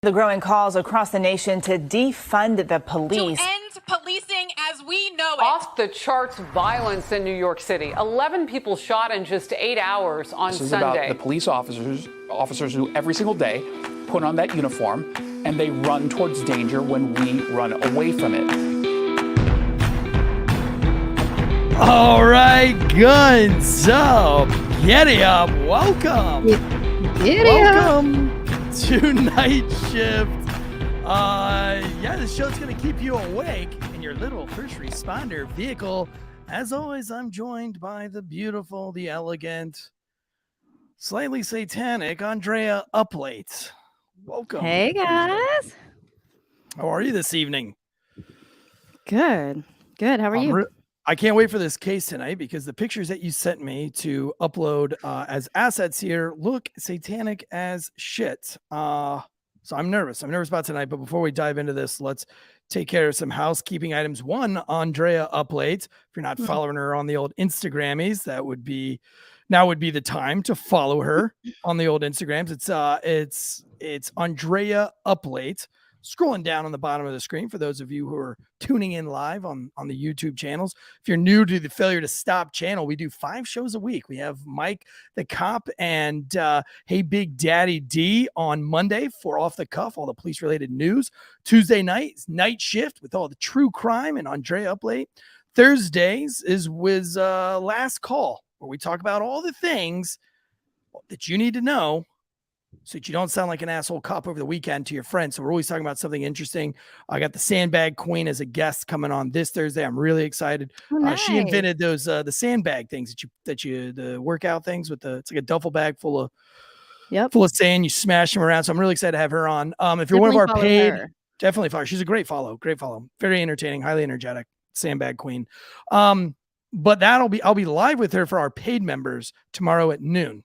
The growing calls across the nation to defund the police. To end policing as we know it. Off the charts violence in New York City. 11 people shot in just 8 hours on Sunday. This is about the police officers who every single day put on that uniform and they run towards danger when we run away from it. All right, guns up. Giddy up. Welcome. Welcome to Night Shift. This show's going to keep you awake in your little first responder vehicle. As always, I'm joined by the beautiful, the elegant, slightly satanic Andrea Uplate. Welcome. Hey, guys. How are you this evening? Good. Good. How are you? I can't wait for this case tonight because the pictures that you sent me to upload as assets here look satanic as shit. So I'm nervous. I'm nervous about tonight. But before we dive into this, let's take care of some housekeeping items. One, Andrea Uplate. If you're not following her on the old Instagrammies, now would be the time to follow her on the old Instagrams. It's Andrea Uplate. Scrolling down on the bottom of the screen for those of you who are tuning in live on the YouTube channels. If you're new to the Failure to Stop channel, we do 5 shows a week. We have Mike the Cop and Hey Big Daddy D on Monday for Off the Cuff, all the police-related news. Tuesday night, Night Shift with all the true crime and Andrea Uplate. Thursdays is with Last Call, where we talk about all the things that you need to know so that you don't sound like an asshole cop over the weekend to your friends. So we're always talking about something interesting. I got the Sandbag Queen as a guest coming on this Thursday. I'm really excited. Oh, nice. She invented those the sandbag things the workout things with it's like a duffel bag full of sand. You smash them around. So I'm really excited to have her on. If you're one of our paid, definitely follow. She's a great follow. Very entertaining, highly energetic. Sandbag Queen. But I'll be live with her for our paid members tomorrow at noon.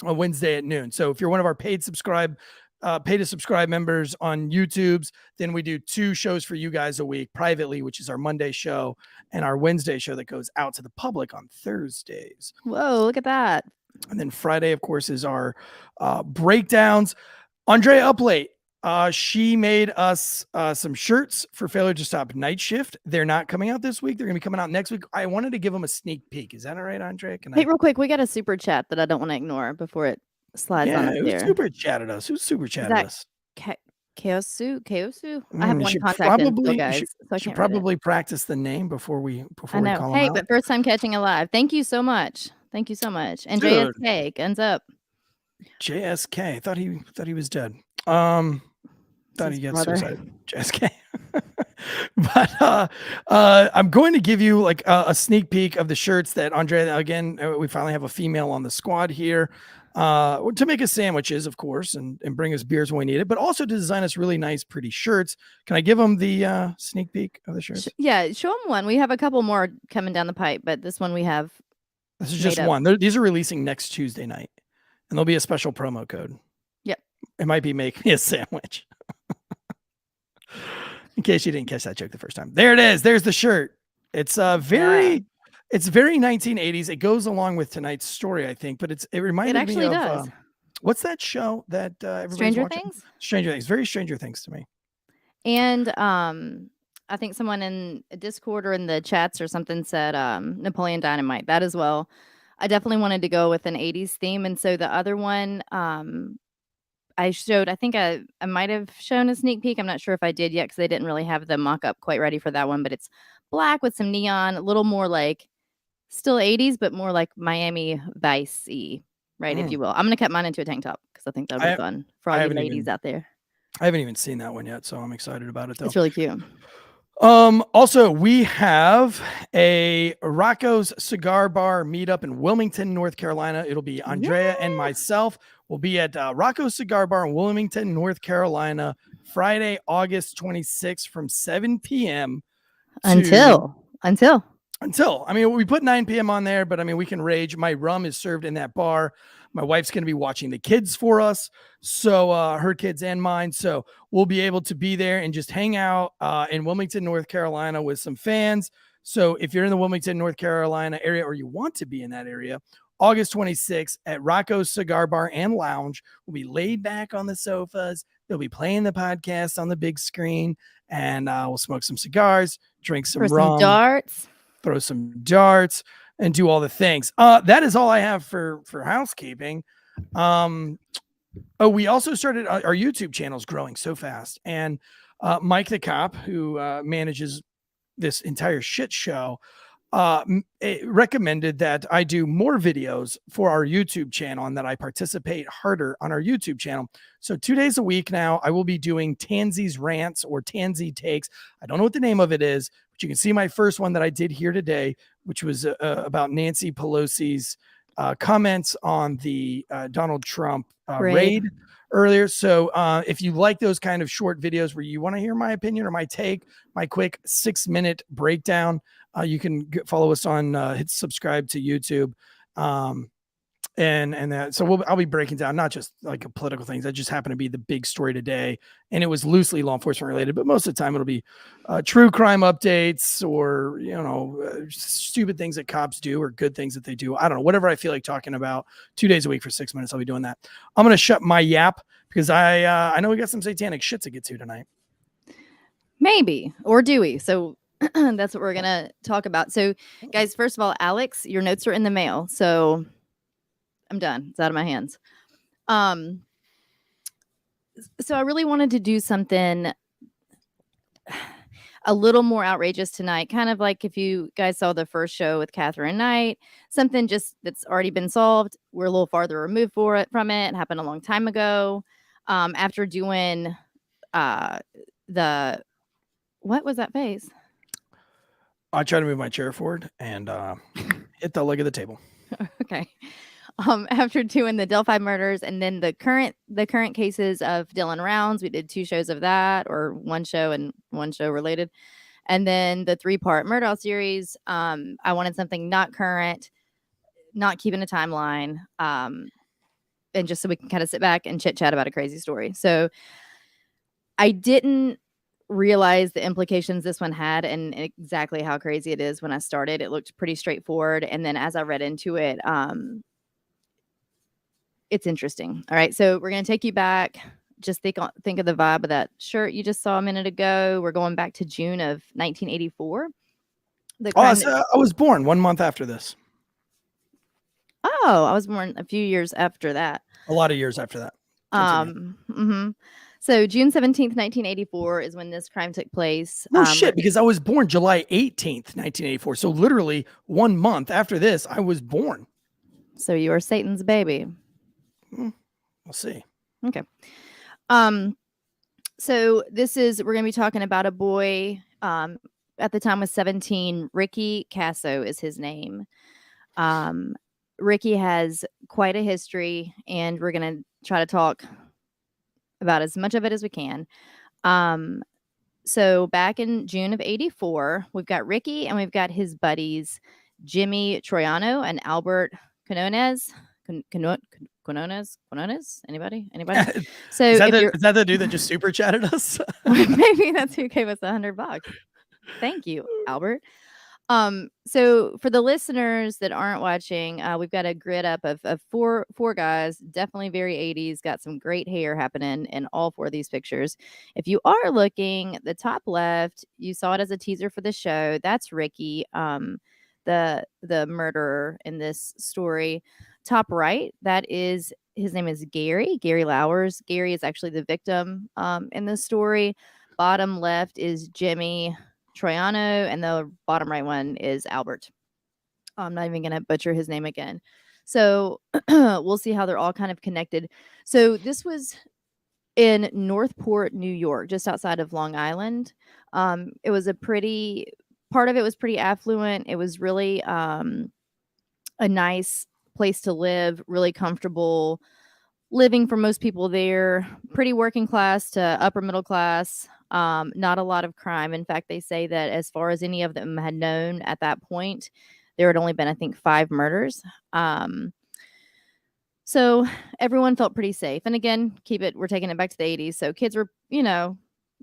On Wednesday at noon. So if you're one of our pay to subscribe members on YouTube's, then we do 2 shows for you guys a week privately, which is our Monday show and our Wednesday show that goes out to the public on Thursdays. Whoa, look at that. And then Friday, of course, is our breakdowns. Andrea Uplate, she made us some shirts for Failure to Stop Night Shift. They're not coming out this week. They're going to be coming out next week. I wanted to give them a sneak peek. Is that all right, Andrea? Real quick, we got a super chat that I don't want to ignore before it slides on us there. Who super chatted us? Who super chatted us? Keosu? I have one contact info, guys. So should probably practice the name before we call him out. Hey, but first time catching a live. Thank you so much. And JSK, guns up. JSK. Thought he was dead. Thought he gets suicided. JSK. But I'm going to give you like a sneak peek of the shirts that Andrea, again, we finally have a female on the squad here to make us sandwiches, of course, and bring us beers when we need it, but also to design us really nice, pretty shirts. Can I give them the sneak peek of the shirts? Yeah, show them one. We have a couple more coming down the pipe, but this one we have. This is just one. These are releasing next Tuesday night, and there'll be a special promo code. Yep. It might be make me a sandwich. In case you didn't catch that joke the first time. There it is. There's the shirt. It's very 1980s. It goes along with tonight's story, I think, but it reminded me of what's that show that everybody's Stranger watching? Things? Stranger Things. Very Stranger Things to me. And I think someone in a Discord or in the chats or something said Napoleon Dynamite. That as well. I definitely wanted to go with an 80s theme. And so the other one I think I might have shown a sneak peek. I'm not sure if I did yet because they didn't really have the mock-up quite ready for that one. But it's black with some neon, a little more like Still 80s, but more like Miami Vice-y, right, if you will. I'm gonna cut mine into a tank top because I think that'll be fun for all you ladies out there. I haven't even seen that one yet, so I'm excited about it though. It's really cute. Also, we have a Rocco's Cigar Bar meetup in Wilmington, North Carolina. It'll be Andrea and myself. We'll be at Rocco's Cigar Bar in Wilmington, North Carolina, Friday, August 26th from 7 p.m. Until. I mean, we put 9 p.m. on there, but I mean, we can rage. My rum is served in that bar. My wife's going to be watching the kids for us. So her kids and mine. So we'll be able to be there and just hang out in Wilmington, North Carolina with some fans. So if you're in the Wilmington, North Carolina area, or you want to be in that area, August 26th at Rocco's Cigar Bar and Lounge, we'll be laid back on the sofas. They'll be playing the podcast on the big screen, and we'll smoke some cigars, drink some rum, throw some darts, and do all the things. That is all I have for housekeeping. We also started our YouTube channel is growing so fast, and Mike the Cop, who manages this entire shit show, recommended that I do more videos for our YouTube channel and that I participate harder on our YouTube channel. So 2 days a week now, I will be doing Tansey's Rants or Tansey Takes. I don't know what the name of it is, but you can see my first one that I did here today, which was about Nancy Pelosi's comments on the Donald Trump raid earlier. So if you like those kind of short videos where you want to hear my opinion or my take, my quick 6-minute breakdown, you can follow us on hit subscribe to YouTube. And that, so I'll be breaking down not just like political things that just happen to be the big story today, and it was loosely law enforcement related, but most of the time it'll be true crime updates or stupid things that cops do or good things that they do. I don't know, whatever I feel like talking about. 2 days a week for 6 minutes, I'll be doing that. I'm gonna shut my yap because I know we got some satanic shit to get to tonight. Maybe, or do we? So that's what we're gonna talk about. So guys, first of all, Alex, your notes are in the mail, so I'm done. It's out of my hands. So I really wanted to do something a little more outrageous tonight, kind of like if you guys saw the first show with Catherine Knight, something just that's already been solved. We're a little farther removed from it. It happened a long time ago. After doing what was that face? I tried to move my chair forward and hit the leg of the table. Okay. After doing the Delphi murders and then the current cases of Dylan Rounds, we did 2 shows of that, or 1 show and 1 show related. And then the 3-part Murdaugh series. I wanted something not current, not keeping a timeline, and just so we can kind of sit back and chit chat about a crazy story. So I didn't realize the implications this one had and exactly how crazy it is when I started. It looked pretty straightforward. And then as I read into it, it's interesting. All right. So we're going to take you back. Just think of the vibe of that shirt you just saw a minute ago. We're going back to June of 1984. I was born 1 month after this. Oh, I was born a few years after that. A lot of years after that. So June 17th, 1984 is when this crime took place. Oh, shit, because I was born July 18th, 1984. So literally 1 month after this, I was born. So you are Satan's baby. We'll see. Okay. So we're going to be talking about a boy, at the time was 17. Ricky Casso is his name. Ricky has quite a history, and we're going to try to talk about as much of it as we can. So back in June of 84, we've got Ricky and we've got his buddies, Jimmy Troiano and Albert Quinones. Quinones? Anybody? So is that the dude that just super chatted us? Maybe that's who gave us $100. Thank you, Albert. So for the listeners that aren't watching, we've got a grid up of four guys, definitely very 80s, got some great hair happening in all 4 of these pictures. If you are looking, the top left, you saw it as a teaser for the show. That's Ricky, the murderer in this story. Top right, his name is Gary Lowers. Gary is actually the victim in this story. Bottom left is Jimmy Troiano, and the bottom right one is Albert. I'm not even going to butcher his name again. So we'll see how they're all kind of connected. So this was in Northport, New York, just outside of Long Island. It was part of it was pretty affluent. It was really a nice place to live, really comfortable living for most people there, pretty working class to upper middle class. Not a lot of crime. In fact, they say that as far as any of them had known at that point, there had only been, I think, 5 murders. So everyone felt pretty safe. And again, we're taking it back to the 80s. So kids were,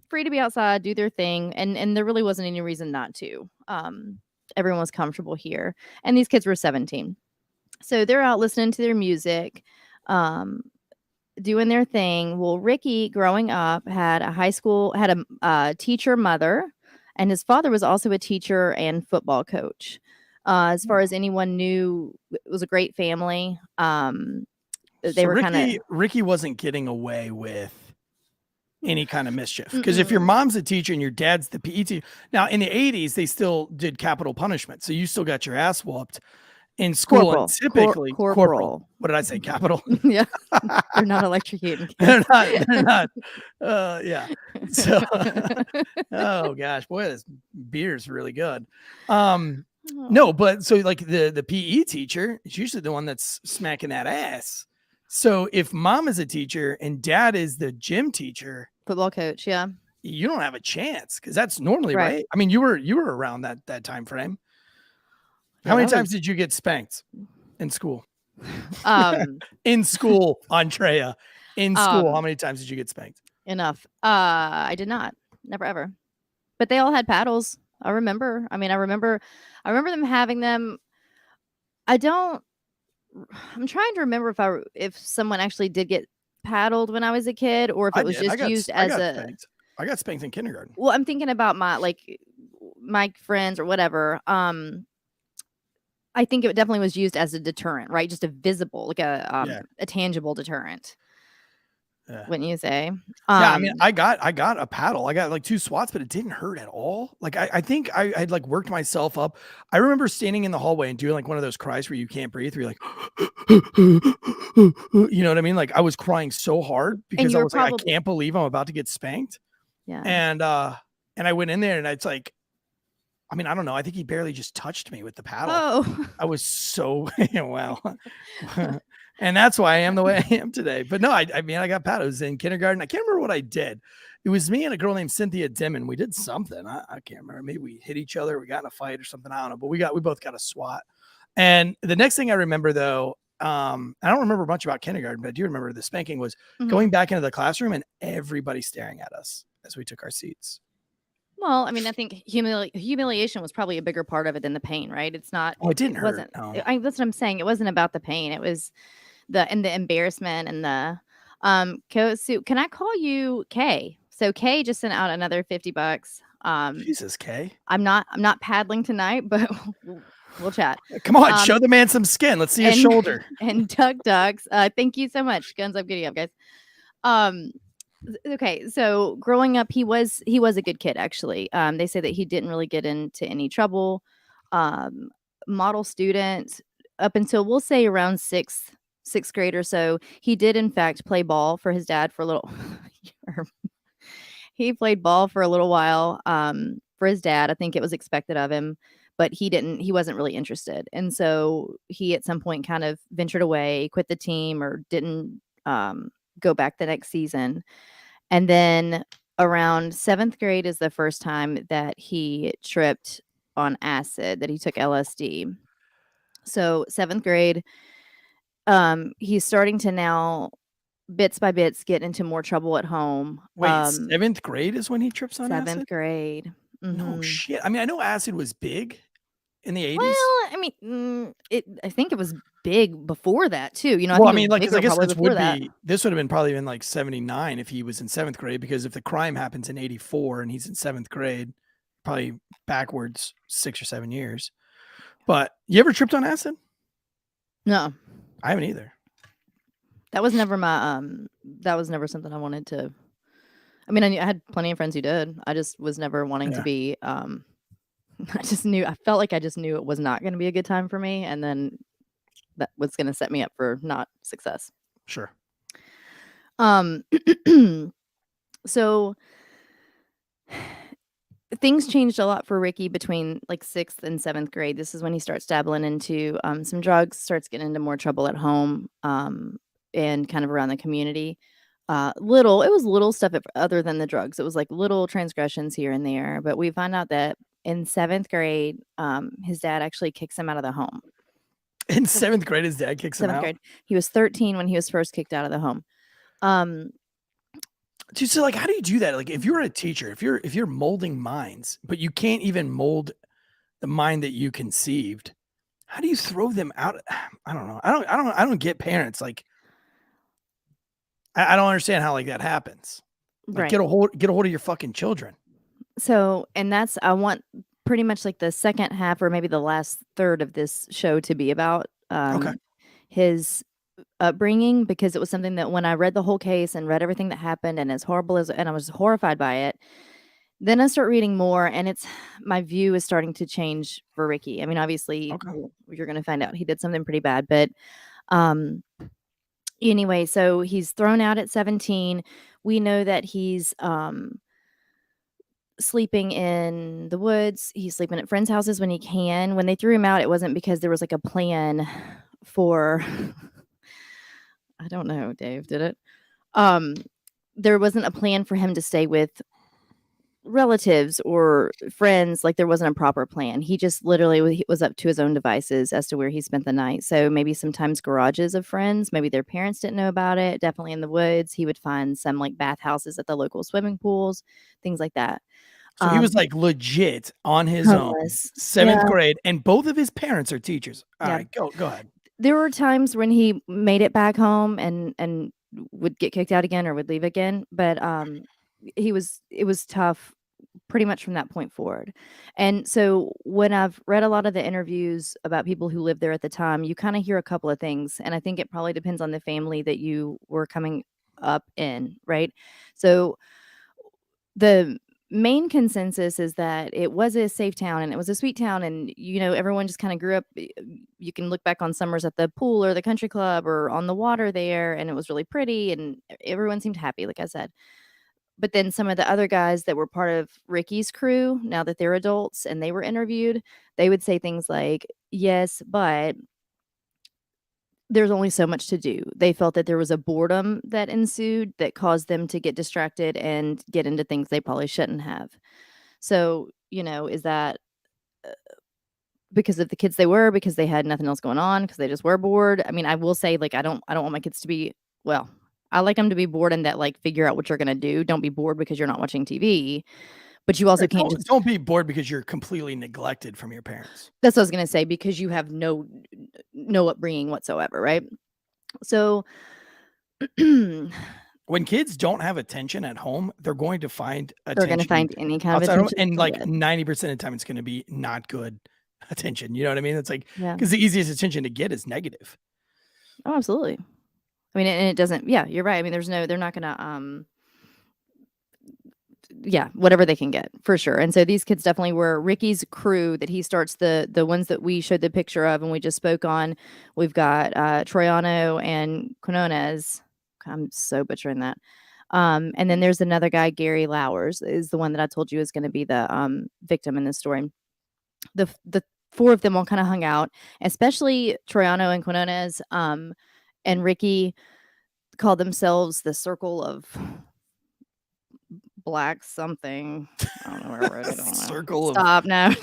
free to be outside, do their thing. And there really wasn't any reason not to. Everyone was comfortable here. And these kids were 17. So they're out listening to their music, doing their thing. Well, Ricky, growing up, had a teacher mother, and his father was also a teacher and football coach. As far as anyone knew, it was a great family. Ricky wasn't getting away with any kind of mischief, because if your mom's a teacher and your dad's the PE teacher, now in the 80s they still did capital punishment, so you still got your ass whooped in school. Corporal. And typically corporal. What did I say? Capital. Yeah, they're not electrocuting. They're not. Yeah. So, oh gosh, boy, this beer's really good. No, but so like the PE teacher is usually the one that's smacking that ass. So if mom is a teacher and dad is the gym teacher, football coach, yeah, you don't have a chance, because that's normally right. I mean, you were around that time frame. How many times did you get spanked in school? In school, Andrea. In school, how many times did you get spanked? Enough. I did not. Never ever. But they all had paddles. I remember them having them. I'm trying to remember if someone actually did get paddled when I was a kid, or if it was just used as I got spanked in kindergarten. Well, I'm thinking about my friends or whatever. I think it definitely was used as a deterrent, right? Just a visible, a tangible deterrent. Yeah. Wouldn't you say? Yeah, I mean, I got a paddle. I got like 2 swats, but it didn't hurt at all. Like I think I had like worked myself up. I remember standing in the hallway and doing like one of those cries where you can't breathe, where you're like, you know what I mean? Like I was crying so hard because I was like, I can't believe I'm about to get spanked. Yeah. And I went in there and it's like, I mean, I don't know. I think he barely just touched me with the paddle. Oh. I was so well. And that's why I am the way I am today. But no, I mean, I got paddles in kindergarten. I can't remember what I did. It was me and a girl named Cynthia Dimon. We did something. I can't remember. Maybe we hit each other. We got in a fight or something. I don't know. But we both got a SWAT. And the next thing I remember, though, I don't remember much about kindergarten, but I do remember the spanking was going back into the classroom and everybody staring at us as we took our seats. Well, I mean, I think humiliation was probably a bigger part of it than the pain, right? It's not. Oh, it didn't hurt. Wasn't. No. That's what I'm saying. It wasn't about the pain. It was the embarrassment and the coat suit. Can I call you Kay? So Kay just sent out another $50. Jesus, Kay. I'm not paddling tonight, but we'll chat. Come on, show the man some skin. Let's see his shoulder. And Doug Ducks. Thank you so much. Guns up, giddy up, guys. Okay, so growing up, he was a good kid, actually. They say that he didn't really get into any trouble. Model student up until, we'll say, around sixth grade or so. He did, in fact, play ball for his dad for a little. He played ball for a little while for his dad. I think it was expected of him, but he wasn't really interested. And so he at some point kind of ventured away, quit the team, or didn't go back the next season. And then around 7th grade is the first time that he tripped on acid, that he took LSD. So 7th grade, he's starting to now bits by bits get into more trouble at home. Wait, 7th grade is when he trips on acid? 7th grade. No shit. I mean, I know acid was big in the 80s. Well, I mean, I think it was big before that too. You know, I mean, like, I guess this would have been probably in like 79 if he was in 7th grade, because if the crime happens in 84 and he's in 7th grade, probably backwards 6 or 7 years. But you ever tripped on acid? No, I haven't either. That was never that was never something I wanted to. I mean, I had plenty of friends who did. I just was never wanting to be I felt like I just knew it was not going to be a good time for me. And then that was going to set me up for not success. Sure. So things changed a lot for Ricky between like 6th and 7th grade. This is when he starts dabbling into some drugs, starts getting into more trouble at home, and kind of around the community. It was little stuff other than the drugs. It was like little transgressions here and there. But we find out that in 7th grade, his dad actually kicks him out of the home. In 7th grade, his dad kicks him out? 7th grade. He was 13 when he was first kicked out of the home. Dude, so like, how do you do that? Like, if you're a teacher, if you're molding minds, but you can't even mold the mind that you conceived, how do you throw them out? I don't know. I don't get parents. Like, I don't understand how like that happens. Like, Right. get a hold of your fucking children. So, and I want pretty much like the second half or maybe the last third of this show to be about his upbringing, because it was something that when I read the whole case and read everything that happened, and as horrible as, and I was horrified by it, then I start reading more, and my view is starting to change for Ricky. I mean, obviously you're going to find out he did something pretty bad, but anyway, so he's thrown out at 17. We know that he's sleeping in the woods. He's sleeping at friends' houses when he can. When they threw him out, it wasn't because there was like a plan for I don't know, Dave, did it? There wasn't a plan for him to stay with relatives or friends. Like, there wasn't a proper plan. He just literally was up to his own devices as to where he spent the night. So maybe sometimes garages of friends, maybe their parents didn't know about it. Definitely in the woods. He would find some like bathhouses at the local swimming pools, things like that. So he was like legit on his own, 7th grade, and both of his parents are teachers. All right, go ahead. There were times when he made it back home and would get kicked out again or would leave again, but it was tough pretty much from that point forward. And so when I've read a lot of the interviews about people who lived there at the time, you kind of hear a couple of things, and I think it probably depends on the family that you were coming up in, right? So the main consensus is that it was a safe town and it was a sweet town, and everyone just kind of grew up. You can look back on summers at the pool or the country club or on the water there, and it was really pretty and everyone seemed happy, like I said. But then some of the other guys that were part of Ricky's crew, now that they're adults and they were interviewed, they would say things like, yes, but there's only so much to do. They felt that there was a boredom that ensued that caused them to get distracted and get into things they probably shouldn't have. So, is that because of the kids they were, because they had nothing else going on, because they just were bored? I mean, I will say, like, I don't want my kids to be, well, I like them to be bored and that, like, figure out what you're going to do. Don't be bored because you're not watching TV. But you also can't don't be bored because you're completely neglected from your parents. That's what I was going to say, because you have no upbringing whatsoever, right? So when kids don't have attention at home, they're going to find attention. They're going to find any kind of attention. And like 90% of the time, it's going to be not good attention. You know what I mean? It's like, because the easiest attention to get is negative. Oh, absolutely. I mean, and it doesn't, you're right. I mean, they're not going to, whatever they can get, for sure. And so these kids definitely were Ricky's crew that he starts, the ones that we showed the picture of and we just spoke on. We've got Troiano and Quinones. I'm so butchering that. And then there's another guy, Gary Lowers, is the one that I told you is going to be the victim in this story. The four of them all kind of hung out, especially Troiano and Quinones. And Ricky called themselves the Circle of Black something. I don't know where I wrote it on. Circle of Stop. No.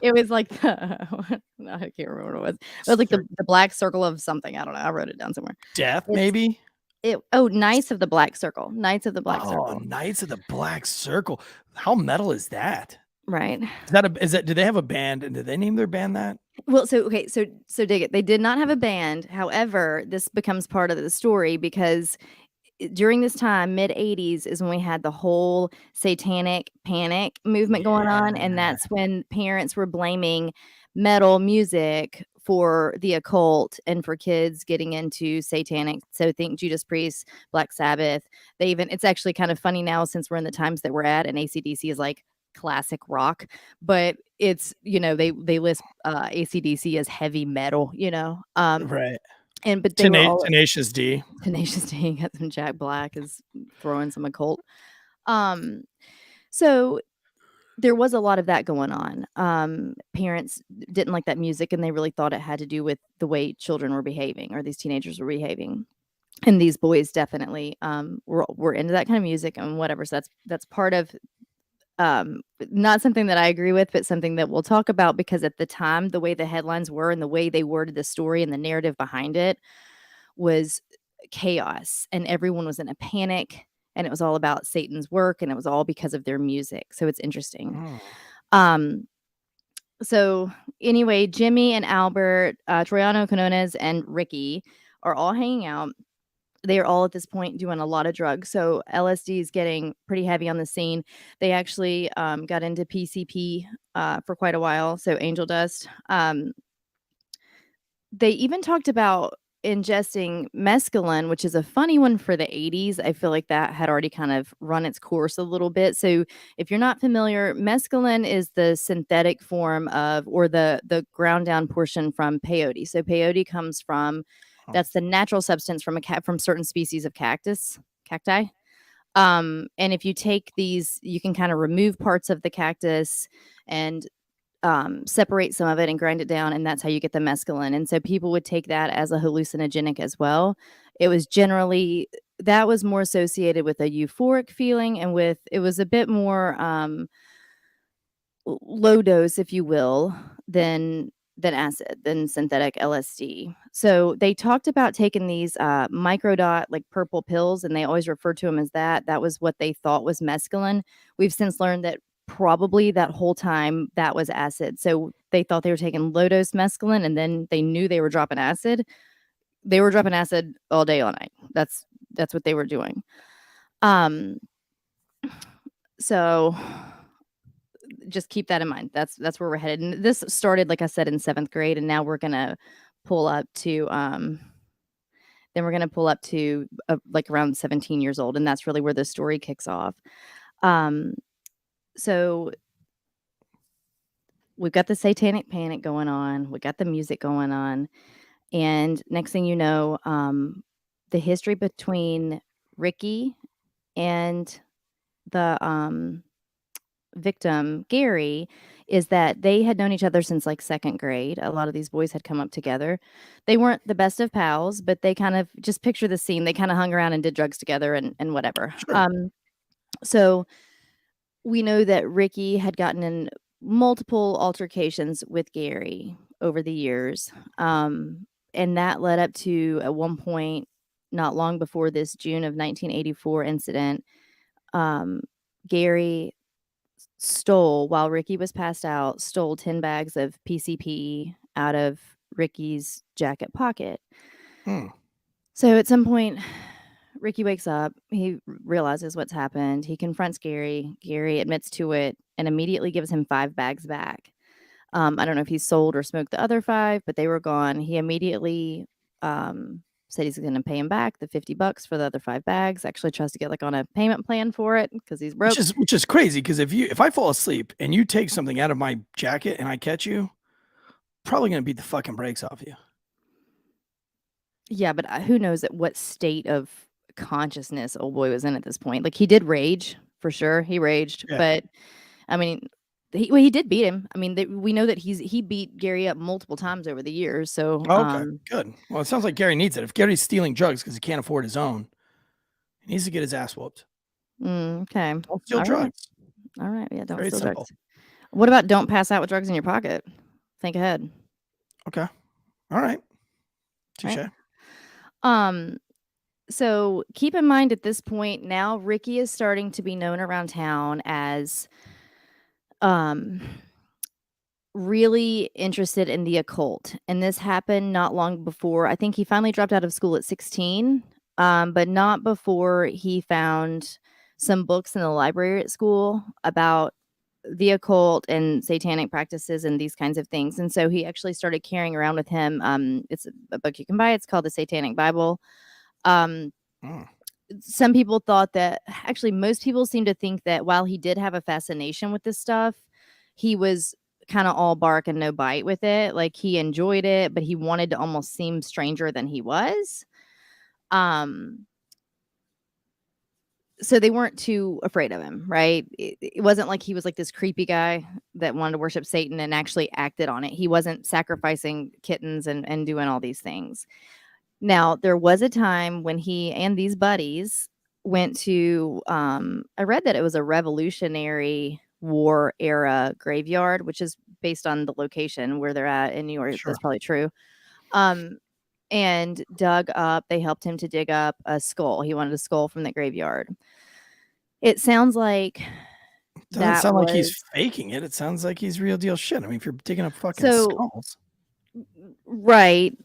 It was like no, I can't remember what it was. It was like the Black Circle of something. I don't know. I wrote it down somewhere. Death, maybe? Knights of the Black Circle. Knights of the Black Circle. Knights of the Black Circle. How metal is that? Right. Do they have a band, and did they name their band that? Well, so dig it. They did not have a band. However, this becomes part of the story because during this time, mid 80s, is when we had the whole satanic panic movement going on. And that's when parents were blaming metal music for the occult and for kids getting into satanic. So think Judas Priest, Black Sabbath. It's actually kind of funny now since we're in the times that we're at, and AC/DC is like classic rock, but it's, they list AC/DC as heavy metal, Right. but they were all Tenacious D. Tenacious D. Got some Jack Black is throwing some occult. So there was a lot of that going on. Parents didn't like that music, and they really thought it had to do with the way children were behaving, or these teenagers were behaving. And these boys definitely were into that kind of music and whatever. So that's part of not something that I agree with, but something that we'll talk about, because at the time, the way the headlines were and the way they worded the story and the narrative behind it was chaos, and everyone was in a panic, and it was all about Satan's work, and it was all because of their music. So it's interesting. So anyway, Jimmy and Albert, Troiano Quinones and Ricky are all hanging out. They are all at this point doing a lot of drugs. So LSD is getting pretty heavy on the scene. They actually got into PCP for quite a while. So angel dust. They even talked about ingesting mescaline, which is a funny one for the 80s. I feel like that had already kind of run its course a little bit. So if you're not familiar, mescaline is the synthetic form of, or the ground down portion from peyote. So peyote comes from, that's the natural substance from from certain species of cacti. And if you take these, you can kind of remove parts of the cactus and separate some of it and grind it down, and that's how you get the mescaline. And so people would take that as a hallucinogenic as well. It was generally, that was more associated with a euphoric feeling, and it was a bit more low dose, if you will, than acid, than synthetic LSD. So they talked about taking these microdot, like purple pills, and they always referred to them as that. That was what they thought was mescaline. We've since learned that probably that whole time that was acid. So they thought they were taking low dose mescaline, and then they knew they were dropping acid. They were dropping acid all day, all night. That's what they were doing. So just keep that in mind. That's where we're headed. And this started, like I said, in 7th grade, and now we're gonna pull up to like around 17 years old, and that's really where the story kicks off. So we've got the satanic panic going on. We got the music going on. And next thing you know, the history between Ricky and the victim, Gary, is that they had known each other since like 2nd grade. A lot of these boys had come up together. They weren't the best of pals, but they kind of, just picture the scene. They kind of hung around and did drugs together and whatever. Sure. So we know that Ricky had gotten in multiple altercations with Gary over the years. And that led up to, at one point, not long before this June of 1984 incident, Gary stole, while Ricky was passed out, stole 10 bags of PCP out of Ricky's jacket pocket. So at some point, Ricky wakes up, he realizes what's happened. He confronts Gary. Gary admits to it and immediately gives him 5 bags back. I don't know if he sold or smoked the other 5, but they were gone. He immediately said he's going to pay him back the $50 for the other 5 bags. Actually tries to get like on a payment plan for it because he's broke. Which is crazy, because if I fall asleep and you take something out of my jacket and I catch you, probably going to beat the fucking brakes off you. Yeah, but who knows at what state of consciousness old boy was in at this point. Like, he did rage for sure. He raged, but I mean, he did beat him. I mean, we know that he beat Gary up multiple times over the years. So okay, good. Well, it sounds like Gary needs it. If Gary's stealing drugs because he can't afford his own, he needs to get his ass whooped. Okay, don't steal drugs. All right, yeah, don't Very steal simple. drugs. What about don't pass out with drugs in your pocket? Think ahead. Okay, all right. Touche. Right. So keep in mind at this point now, Ricky is starting to be known around town as really interested in the occult. And this happened not long before. I think he finally dropped out of school at 16, but not before he found some books in the library at school about the occult and satanic practices and these kinds of things. And so he actually started carrying around with him. It's a book you can buy. It's called The Satanic Bible. some people thought that, actually most people seem to think that while he did have a fascination with this stuff, he was kind of all bark and no bite with it. Like he enjoyed it, but he wanted to almost seem stranger than he was. So they weren't too afraid of him, right? It wasn't like he was like this creepy guy that wanted to worship Satan and actually acted on it. He wasn't sacrificing kittens and doing all these things. Now, there was a time when he and these buddies went to, I read that it was a Revolutionary War era graveyard, which is based on the location where they're at in New York. Sure. That's probably true. And they helped him to dig up a skull. He wanted a skull from the graveyard. It sounds like Doesn't sound like he's faking it. It sounds like he's real deal shit. I mean, if you're digging up fucking skulls. Right.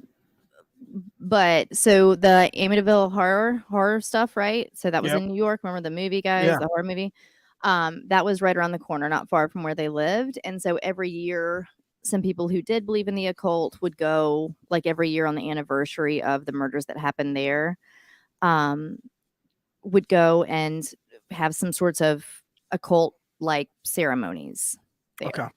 But so the Amityville horror stuff, right? So that was in New York. Remember the movie, guys? Yeah. The horror movie? That was right around the corner, not far from where they lived. And so every year, some people who did believe in the occult would go, like every year on the anniversary of the murders that happened there, would go and have some sorts of occult like ceremonies there. Okay.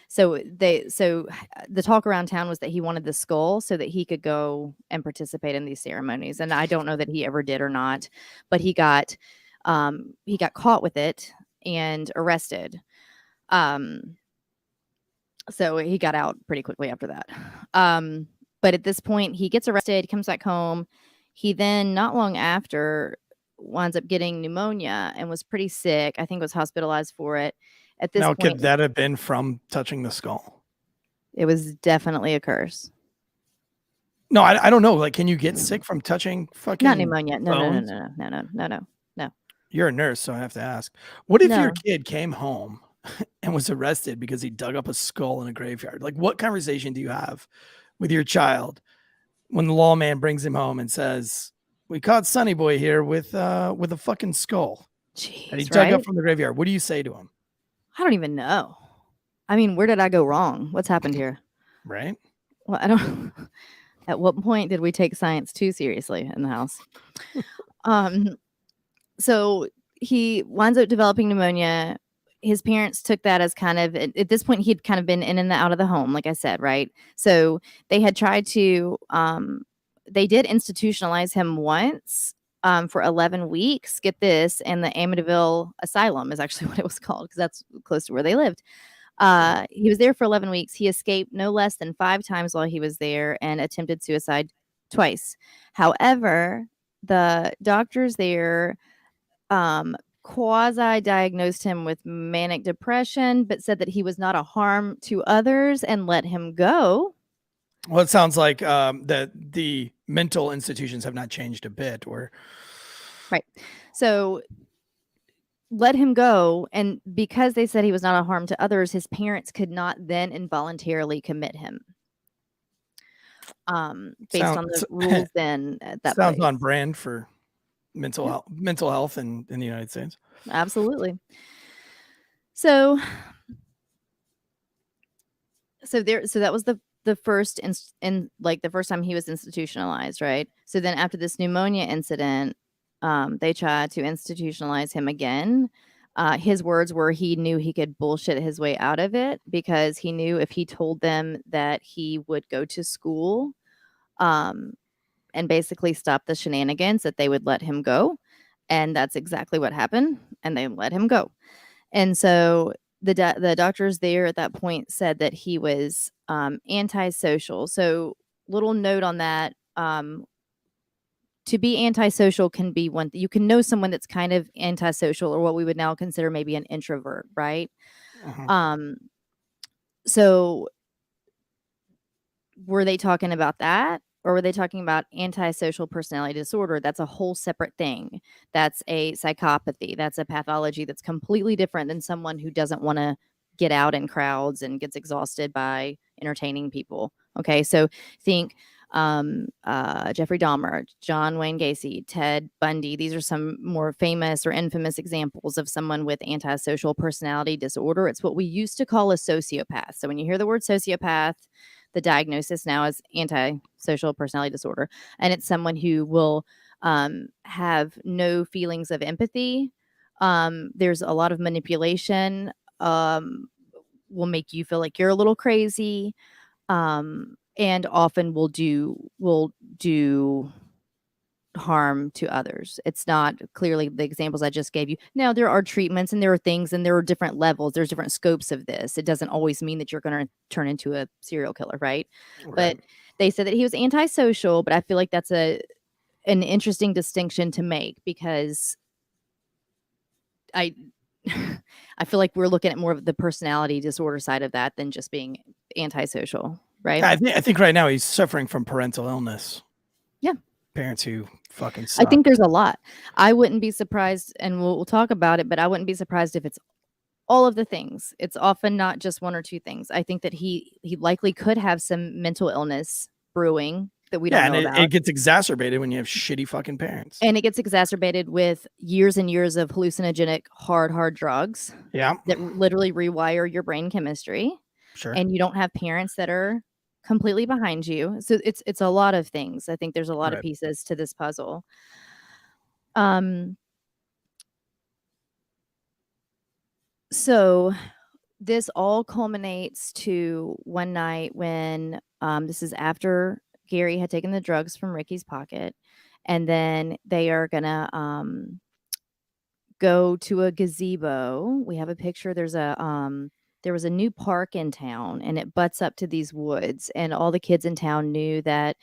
So the talk around town was that he wanted the skull so that he could go and participate in these ceremonies. And I don't know that he ever did or not, but he got caught with it and arrested. So he got out pretty quickly after that. But at this point, he gets arrested, comes back home. He then, not long after, winds up getting pneumonia and was pretty sick. I think was hospitalized for it. At this point, could that have been from touching the skull? It was definitely a curse. No, I don't know. Like, can you get sick from touching fucking? Not pneumonia. bones? No. You're a nurse, so I have to ask. What if No. your kid came home and was arrested because he dug up a skull in a graveyard? Like, what conversation do you have with your child when the lawman brings him home and says, "We caught Sonny Boy here with a fucking skull Jeez, that he dug right? up from the graveyard"? What do you say to him? I don't even know. I mean, where did I go wrong? What's happened here? Right? Well, I don't. At what point did we take science too seriously in the house? So he winds up developing pneumonia. His parents took that as kind of, at this point, he'd kind of been in and out of the home, like I said, right? So they had tried to, they did institutionalize him once for 11 weeks. Get this, and the Amityville Asylum is actually what it was called because that's close to where they lived. He was there for 11 weeks. He escaped no less than 5 times while he was there and attempted suicide twice. However, the doctors there quasi-diagnosed him with manic depression, but said that he was not a harm to others and let him go. Well, it sounds like that the mental institutions have not changed a bit. Right. So let him go, and because they said he was not a harm to others, his parents could not then involuntarily commit him. Based on the rules then at that sounds place. on brand for mental health in the United States. Absolutely. So that was the first the first time he was institutionalized, right? So then after this pneumonia incident, they tried to institutionalize him again. His words were he knew he could bullshit his way out of it because he knew if he told them that he would go to school and basically stop the shenanigans, that they would let him go. And that's exactly what happened. And they let him go. And so the doctors there at that point said that he was antisocial. So little note on that. To be antisocial can be one. You can know someone that's kind of antisocial, or what we would now consider maybe an introvert, right? Uh-huh. So were they talking about that, or were they talking about antisocial personality disorder? That's a whole separate thing. That's a psychopathy. That's a pathology that's completely different than someone who doesn't want to get out in crowds and gets exhausted by entertaining people. Okay, so think Jeffrey Dahmer, John Wayne Gacy, Ted Bundy. These are some more famous or infamous examples of someone with antisocial personality disorder. It's what we used to call a sociopath. So when you hear the word sociopath, the diagnosis now is antisocial personality disorder. And it's someone who will have no feelings of empathy. There's a lot of manipulation. Will make you feel like you're a little crazy. And often will do harm to others. It's not clearly the examples I just gave you. Now, there are treatments and there are things and there are different levels. There's different scopes of this. It doesn't always mean that you're going to turn into a serial killer, right? But they said that he was antisocial, but I feel like that's an interesting distinction to make, because I I feel like we're looking at more of the personality disorder side of that than just being antisocial, right? I think right now he's suffering from parental illness. Yeah. Parents who fucking suck. I think there's a lot. I wouldn't be surprised, and we'll talk about it, but I wouldn't be surprised if it's all of the things. It's often not just one or two things. I think that he likely could have some mental illness brewing that we don't know about. It gets exacerbated when you have shitty fucking parents. And it gets exacerbated with years and years of hallucinogenic hard drugs. Yeah. That literally rewire your brain chemistry. Sure. And you don't have parents that are completely behind you. So it's a lot of things. I think there's a lot of pieces to this puzzle. So this all culminates to one night when this is after Gary had taken the drugs from Ricky's pocket, and then they are gonna go to a gazebo. We have a picture. There was a new park in town, and it butts up to these woods, and all the kids in town knew that.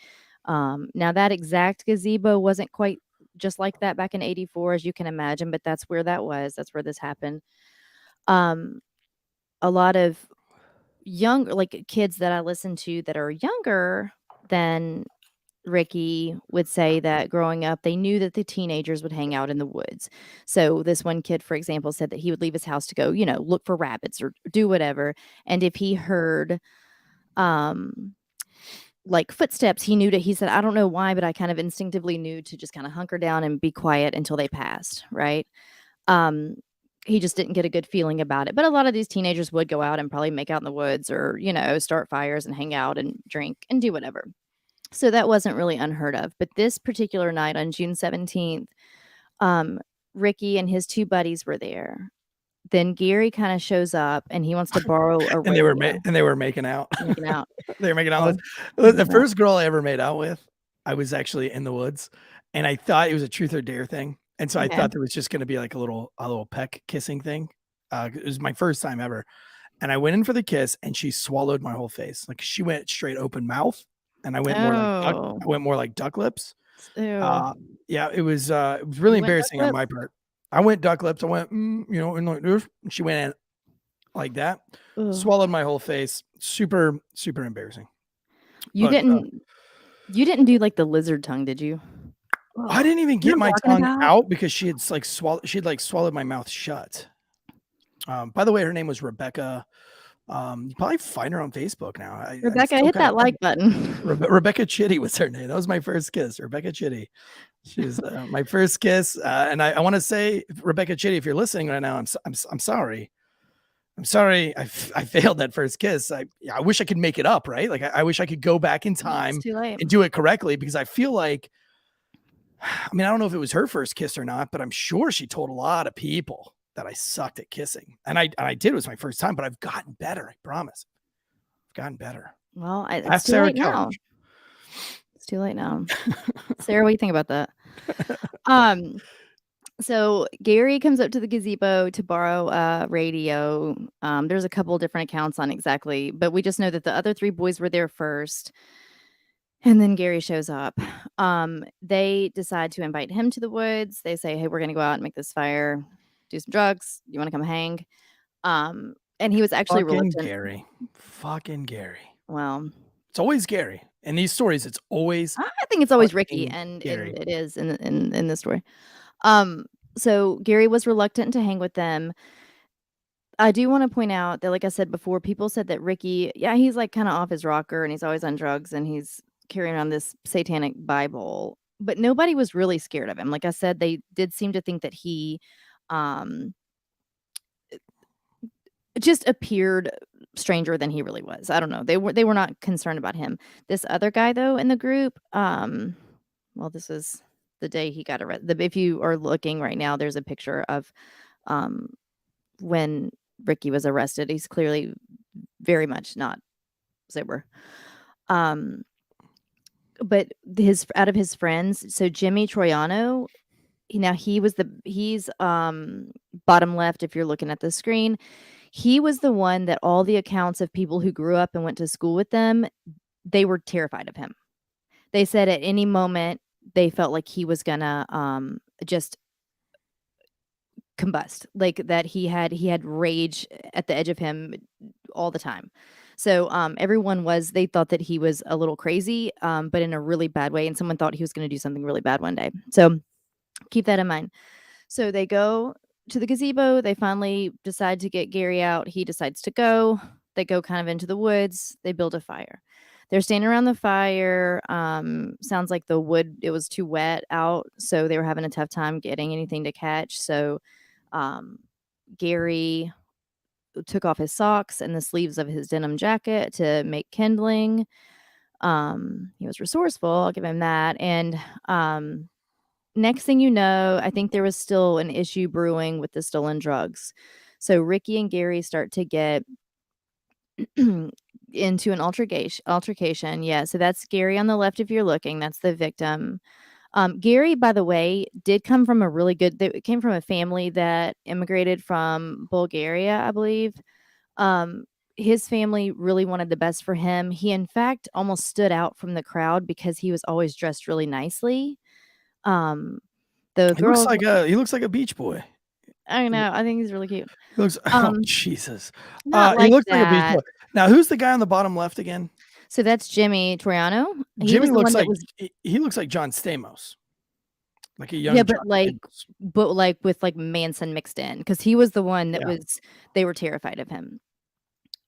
Now that exact gazebo wasn't quite just like that back in '84, as you can imagine, but that's where that was. That's where this happened. A lot of kids that I listen to that are younger than Ricky would say that growing up, they knew that the teenagers would hang out in the woods. So this one kid, for example, said that he would leave his house to go, look for rabbits or do whatever. And if he heard footsteps, he said, I don't know why, but I kind of instinctively knew to just kind of hunker down and be quiet until they passed. Right. He just didn't get a good feeling about it. But a lot of these teenagers would go out and probably make out in the woods or, start fires and hang out and drink and do whatever. So that wasn't really unheard of. But this particular night on June 17th, Ricky and his two buddies were there. Then Gary kind of shows up and he wants to borrow a and they were making out. They were making out. The first girl I ever made out with, I was actually in the woods, and I thought it was a truth or dare thing. And so I thought there was just going to be like a little peck kissing thing. It was my first time ever. And I went in for the kiss and she swallowed my whole face. Like she went straight open mouth, and I went more like duck lips. Yeah, it was really embarrassing on my part. I went duck lips. I went, and like this. And she went in like that, swallowed my whole face. Super, super embarrassing. You didn't do like the lizard tongue, did you? I didn't even get my tongue out because she had swallowed my mouth shut. By the way, her name was Rebecca. You probably find her on Facebook now. Rebecca, hit that like button. Rebecca Chitty was her name. That was my first kiss. Rebecca Chitty. She was my first kiss. And I want to say, Rebecca Chitty, if you're listening right now, I'm sorry. I'm sorry. I failed that first kiss. I wish I could make it up, right? Like I wish I could go back in time and do it correctly, because I feel like, I don't know if it was her first kiss or not, but I'm sure she told a lot of people that I sucked at kissing. And I did. It was my first time, but I've gotten better. I promise. I've gotten better. Well, it's too late now. It's too late now. Sarah, what do you think about that? So Gary comes up to the gazebo to borrow a radio. There's a couple different accounts on exactly, but we just know that the other three boys were there first. And then Gary shows up. They decide to invite him to the woods. They say, hey, we're going to go out and make this fire, do some drugs. You want to come hang? And he was actually reluctant. Fucking Gary. Well, it's always Gary. In these stories, it's always. I think it's always Ricky, and it is in this story. So Gary was reluctant to hang with them. I do want to point out that, like I said before, people said that Ricky, he's like kind of off his rocker and he's always on drugs and he's carrying around this satanic Bible, but nobody was really scared of him. Like I said, they did seem to think that he just appeared stranger than he really was. I don't know. They were not concerned about him. This other guy though in the group, this was the day he got arrested. If you are looking right now, there's a picture of when Ricky was arrested. He's clearly very much not sober. But out of his friends, so Jimmy Troiano, he's bottom left if you're looking at the screen. He was the one that all the accounts of people who grew up and went to school with them, they were terrified of him. They said at any moment they felt like he was gonna just combust, like that he had rage at the edge of him all the time. So they thought that he was a little crazy, but in a really bad way, and someone thought he was going to do something really bad one day. So keep that in mind. So they go to the gazebo. They finally decide to get Gary out. He decides to go. They go kind of into the woods. They build a fire. They're standing around the fire. Sounds like the wood, it was too wet out, so they were having a tough time getting anything to catch. So Gary took off his socks and the sleeves of his denim jacket to make kindling. He was resourceful, I'll give him that. And next thing you know, I think there was still an issue brewing with the stolen drugs. So Ricky and Gary start to get into an altercation. Yeah, so that's Gary on the left if you're looking. That's the victim. Gary, by the way, did come from they came from a family that immigrated from Bulgaria, I believe. His family really wanted the best for him. He, in fact, almost stood out from the crowd because he was always dressed really nicely. The girls, he looks like a beach boy. I know. I think he's really cute. He looks, oh Jesus. Not He looks that. like a beach boy. Now, who's the guy on the bottom left again? So that's Jimmy Troiano. Jimmy looks like John Stamos, like a young. Yeah, John but with like Manson mixed in, because he was the one that they were terrified of him.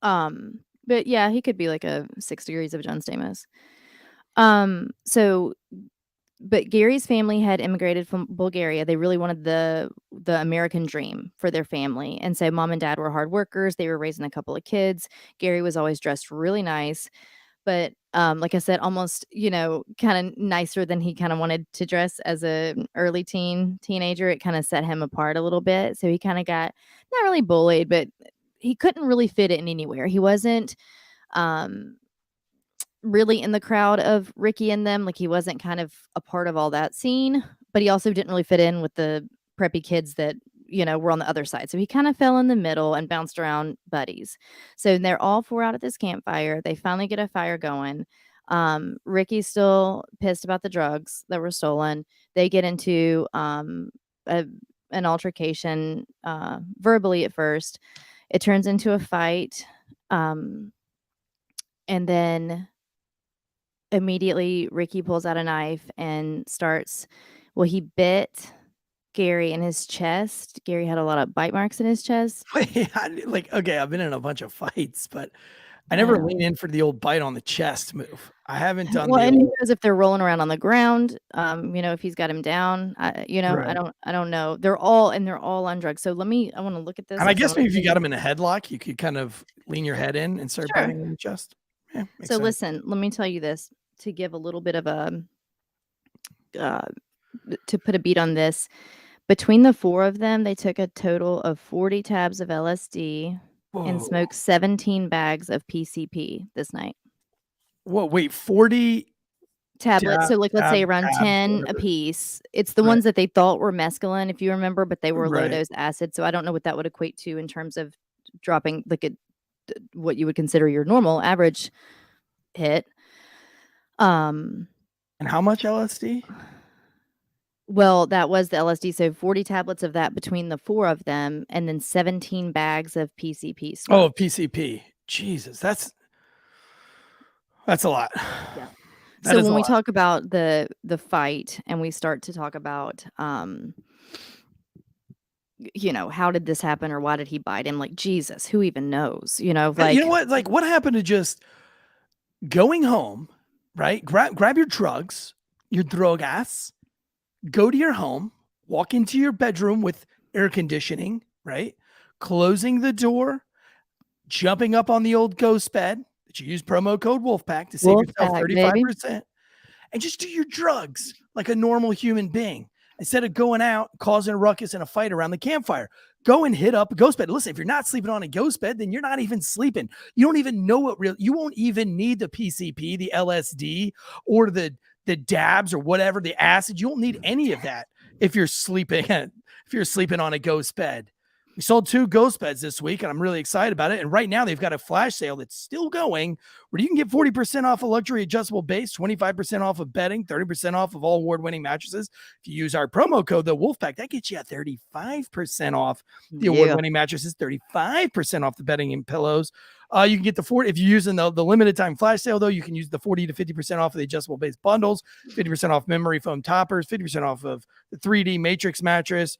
But yeah, he could be like a 6 degrees of John Stamos. But Gary's family had immigrated from Bulgaria. They really wanted the American dream for their family. And so mom and dad were hard workers. They were raising a couple of kids. Gary was always dressed really nice. But like I said, almost, kind of nicer than he kind of wanted to dress as an early teenager. It kind of set him apart a little bit. So he kind of got not really bullied, but he couldn't really fit in anywhere. He wasn't really in the crowd of Ricky and them. Like, he wasn't kind of a part of all that scene, but he also didn't really fit in with the preppy kids that, were on the other side. So he kind of fell in the middle and bounced around buddies. So they're all 4 out at this campfire. They finally get a fire going. Ricky's still pissed about the drugs that were stolen. They get into an altercation verbally at first. It turns into a fight. And then immediately Ricky pulls out a knife and he bit Gary in his chest. Gary had a lot of bite marks in his chest. Okay, I've been in a bunch of fights, but I never lean in for the old bite on the chest move. I haven't done. Well, and who knows if they're rolling around on the ground? If he's got him down. Right. I don't know. They're all on drugs. So I want to look at this. And I guess maybe if you got him in a headlock, you could kind of lean your head in and start biting in the chest. Yeah. So listen, let me tell you this to give a little bit of to put a beat on this. Between the 4 of them, they took a total of 40 tabs of LSD and smoked 17 bags of PCP this night. Whoa, wait, 40 tablets. So let's say around 10 a piece. It's the ones that they thought were mescaline, if you remember, but they were low dose acid. So I don't know what that would equate to in terms of dropping what you would consider your normal average hit. And how much LSD? Well, that was the LSD. So 40 tablets of that between the 4 of them, and then 17 bags of PCP smoke. Oh, PCP. Jesus, that's a lot. Yeah. So when we talk about the fight and we start to talk about how did this happen, or why did he bite him? Like, Jesus, who even knows? You know what? Like, what happened to just going home, right? Grab your drugs, your drogas, go to your home, walk into your bedroom with air conditioning, right? Closing the door, jumping up on the old ghost bed that you use promo code Wolfpack to save yourself 35%, and just do your drugs like a normal human being instead of going out causing a ruckus and a fight around the campfire. Go and hit up a ghost bed. Listen, if you're not sleeping on a ghost bed, then you're not even sleeping. You don't even know what you won't even need the PCP, the LSD, or the dabs or whatever, the acid. You won't need any of that if you're sleeping on a ghost bed. We sold 2 ghost beds this week, and I'm really excited about it. And right now, they've got a flash sale that's still going where you can get 40% off a luxury adjustable base, 25% off of bedding, 30% off of all award-winning mattresses. If you use our promo code, the Wolfpack, that gets you 35% off the award-winning mattresses, 35% off the bedding and pillows. You can get the 40 if you're using the limited time flash sale, though. You can use the 40 to 50% off of the adjustable base bundles, 50% off memory foam toppers, 50% off of the 3D matrix mattress.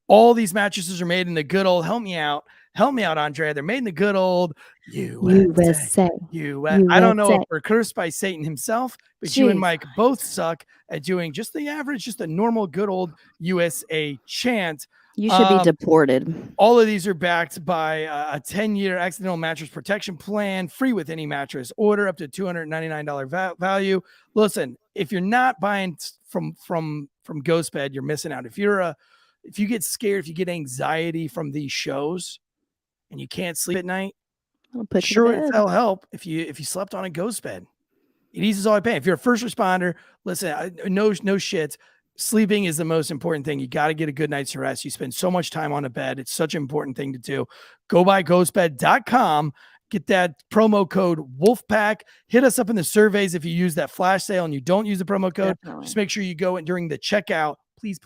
All these mattresses are made in the good old, help me out, Andrea. They're made in the good old USA. I don't know if we're cursed by Satan himself, but you and Mike both suck at doing just the average, just a normal, good old USA chant. You should be deported. All of these are backed by a 10-year accidental mattress protection plan, free with any mattress order, up to $299 value. Listen, if you're not buying from Ghost Bed, you're missing out. If you get scared, if you get anxiety from these shows and you can't sleep at night, sure as hell help if you slept on a ghost bed. It eases all the pain. If you're a first responder, listen, no shit. Sleeping is the most important thing. You got to get a good night's rest. You spend so much time on a bed. It's such an important thing to do. Go by ghostbed.com. Get that promo code Wolfpack. Hit us up in the surveys if you use that flash sale and you don't use the promo code. Definitely. Just make sure you go in during the checkout. Please,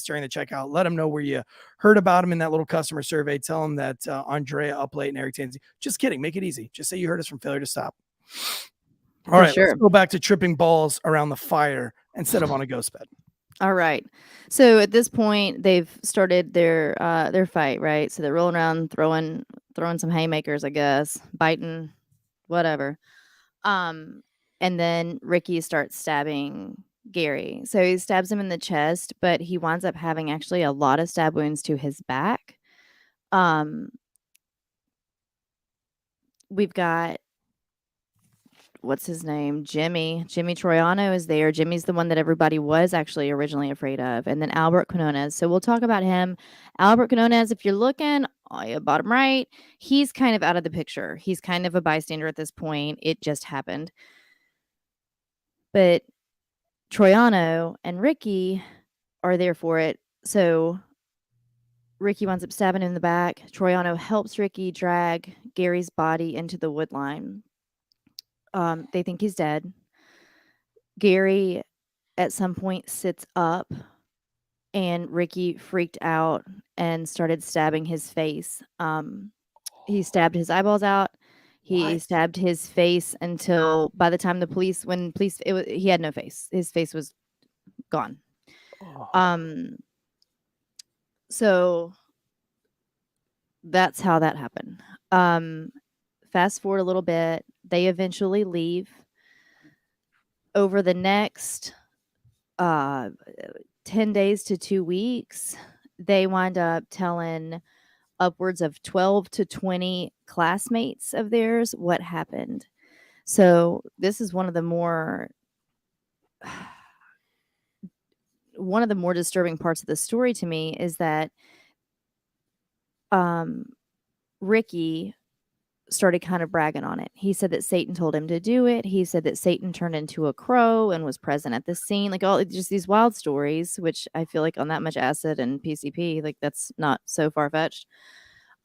during the checkout, let them know where you heard about them in that little customer survey. Tell them that Andrea up late and Eric Tansey. Just kidding. Make it easy. Just say you heard us from Failure to Stop. All right, let's go back to tripping balls around the fire instead of on a ghost bed. All right. So at this point, they've started their fight, right? So they're rolling around, throwing some haymakers, I guess, biting, whatever. And then Ricky starts stabbing Gary. So he stabs him in the chest, but he winds up having actually a lot of stab wounds to his back. We've got, what's his name? Jimmy Troiano is there. Jimmy's the one that everybody was actually originally afraid of. And then Albert Quinones. So we'll talk about him. Albert Quinones, if you're looking, bottom right, he's kind of out of the picture. He's kind of a bystander at this point. It just happened. But Troiano and Ricky are there for it. So Ricky winds up stabbing him in the back. Troiano helps Ricky drag Gary's body into the wood line. They think he's dead. Gary at some point sits up and Ricky freaked out and started stabbing his face. He stabbed his eyeballs out. He stabbed his face until by the time he had no face. His face was gone. So that's how that happened. Fast forward a little bit, they eventually leave. Over the next 10 days to 2 weeks, they wind up telling upwards of 12 to 20 classmates of theirs what happened. So this is one of the more disturbing parts of the story to me is that Ricky started kind of bragging on it. He said that Satan told him to do it. He said that Satan turned into a crow and was present at the scene. Like all just these wild stories, which I feel like on that much acid and PCP, like that's not so far-fetched.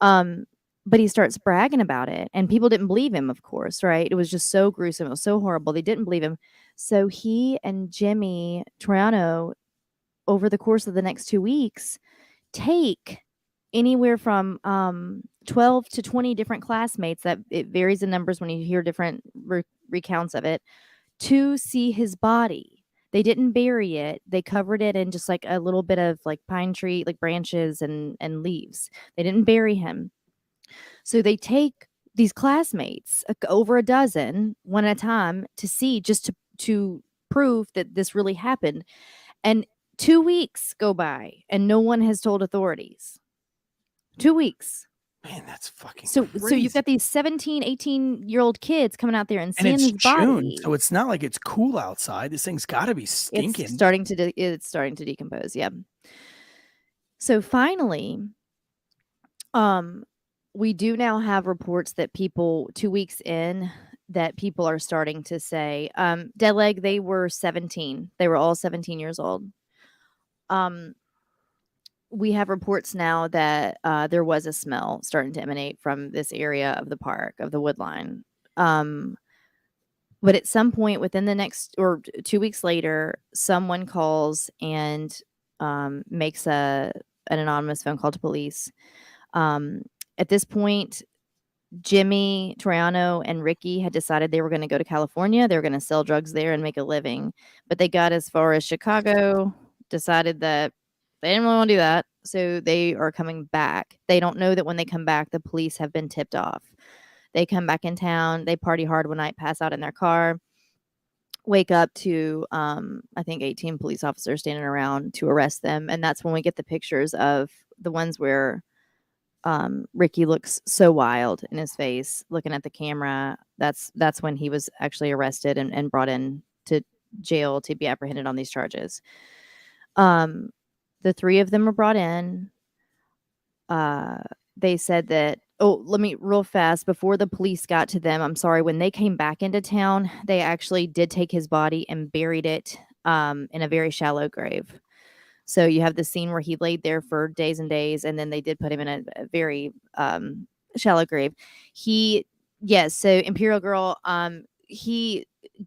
But he starts bragging about it and people didn't believe him, of course, right? It was just so gruesome. It was so horrible. They didn't believe him. So he and Jimmy Troiano, over the course of the next 2 weeks, take anywhere from 12 to 20 different classmates, that it varies in numbers when you hear different recounts of it, to see his body. They didn't bury it. They covered it in just like a little bit of like pine tree, like branches and leaves. They didn't bury him. So they take these classmates, over a dozen, one at a time, to see, just to prove that this really happened. And 2 weeks go by and no one has told authorities. 2 weeks. Man, that's fucking So crazy. you've got these 17, 18-year-old kids coming out there and And seeing it's his June, body. so it's not like it's cool outside. This thing's got to be stinking. It's starting to decompose. Yeah. So finally, we do now have reports that people 2 weeks in that people are starting to say, dead leg, they were 17. They were all 17 years old. We have reports now that there was a smell starting to emanate from this area of the park, of the wood line. But at some point within the next, or 2 weeks later, someone calls and makes an anonymous phone call to police. At this point, Jimmy, Troiano, and Ricky had decided they were going to go to California. They were going to sell drugs there and make a living. But they got as far as Chicago, decided that they didn't really want to do that. So they are coming back. They don't know that when they come back, the police have been tipped off. They come back in town. They party hard one night, pass out in their car, wake up to, I think, 18 police officers standing around to arrest them. And that's when we get the pictures of the ones where Ricky looks so wild in his face looking at the camera. That's when he was actually arrested and brought in to jail to be apprehended on these charges. The three of them were brought in. They said that, let me real fast before the police got to them. I'm sorry. When they came back into town, they actually did take his body and buried it in a very shallow grave. So you have the scene where he laid there for days and days, and then they did put him in a very shallow grave. So Imperial Girl,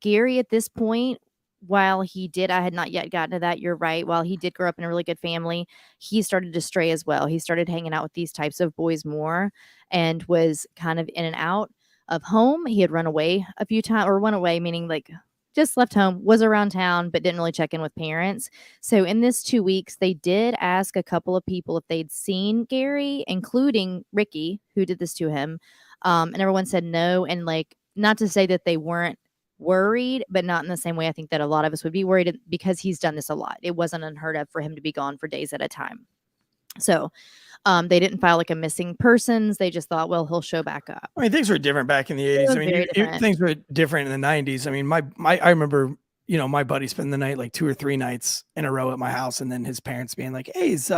Gary at this point, while he did, I had not yet gotten to that, you're right, while he did grow up in a really good family, he started to stray as well. He started hanging out with these types of boys more and was kind of in and out of home. He had run away a few times, or run away, meaning like just left home, was around town, but didn't really check in with parents. So in this 2 weeks, they did ask a couple of people if they'd seen Gary, including Ricky, who did this to him. And everyone said no. And like, not to say that they weren't worried, but not in the same way I think that a lot of us would be worried, because he's done this a lot. It wasn't unheard of for him to be gone for days at a time. So they didn't file like a missing persons. They just thought, well, he'll show back up. I mean, things were different back in the 80s. I mean, things were different in the 90s. I mean, I remember, my buddy spending the night like 2 or 3 nights in a row at my house, and then his parents being like, "Hey, is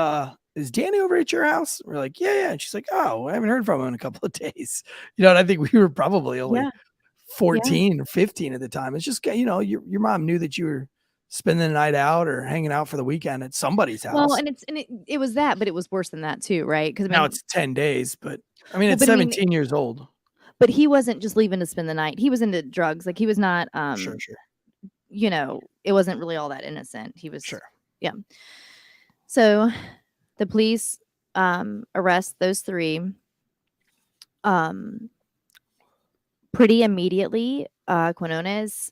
Danny over at your house?" We're like, yeah. And she's like, "Oh, I haven't heard from him in a couple of days." And I think we were probably only 14 or 15 at the time. It's just, your mom knew that you were spending the night out or hanging out for the weekend at somebody's house. Well, and it was that, but it was worse than that too, right? Because now it's 10 days, but I mean, it's 17 years old. But he wasn't just leaving to spend the night. He was into drugs. Like, he was not, Sure. It wasn't really all that innocent. He was, sure. Yeah. So the police arrest those three. Pretty immediately, Quinones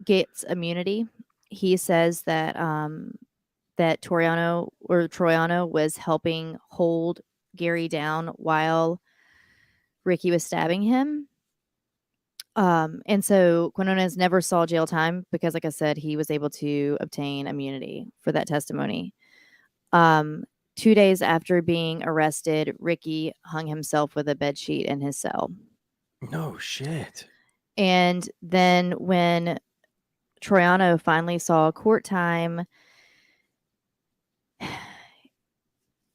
gets immunity. He says that that Troiano was helping hold Gary down while Ricky was stabbing him. And so Quinones never saw jail time because, like I said, he was able to obtain immunity for that testimony. 2 days after being arrested, Ricky hung himself with a bedsheet in his cell. No shit. And then when Troiano finally saw court time,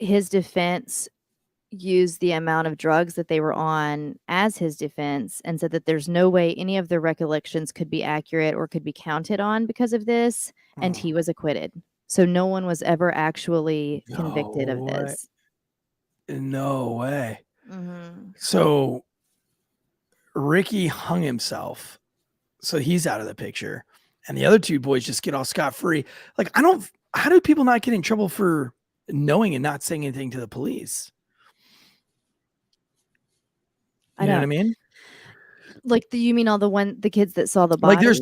his defense used the amount of drugs that they were on as his defense and said that there's no way any of their recollections could be accurate or could be counted on because of this. And he was acquitted. So no one was ever actually convicted of this. No way. Mm-hmm. So Ricky hung himself. So he's out of the picture. And the other two boys just get all scot-free. Like, how do people not get in trouble for knowing and not saying anything to the police? You know what I mean? Like, you mean all the kids that saw the body? Like, there's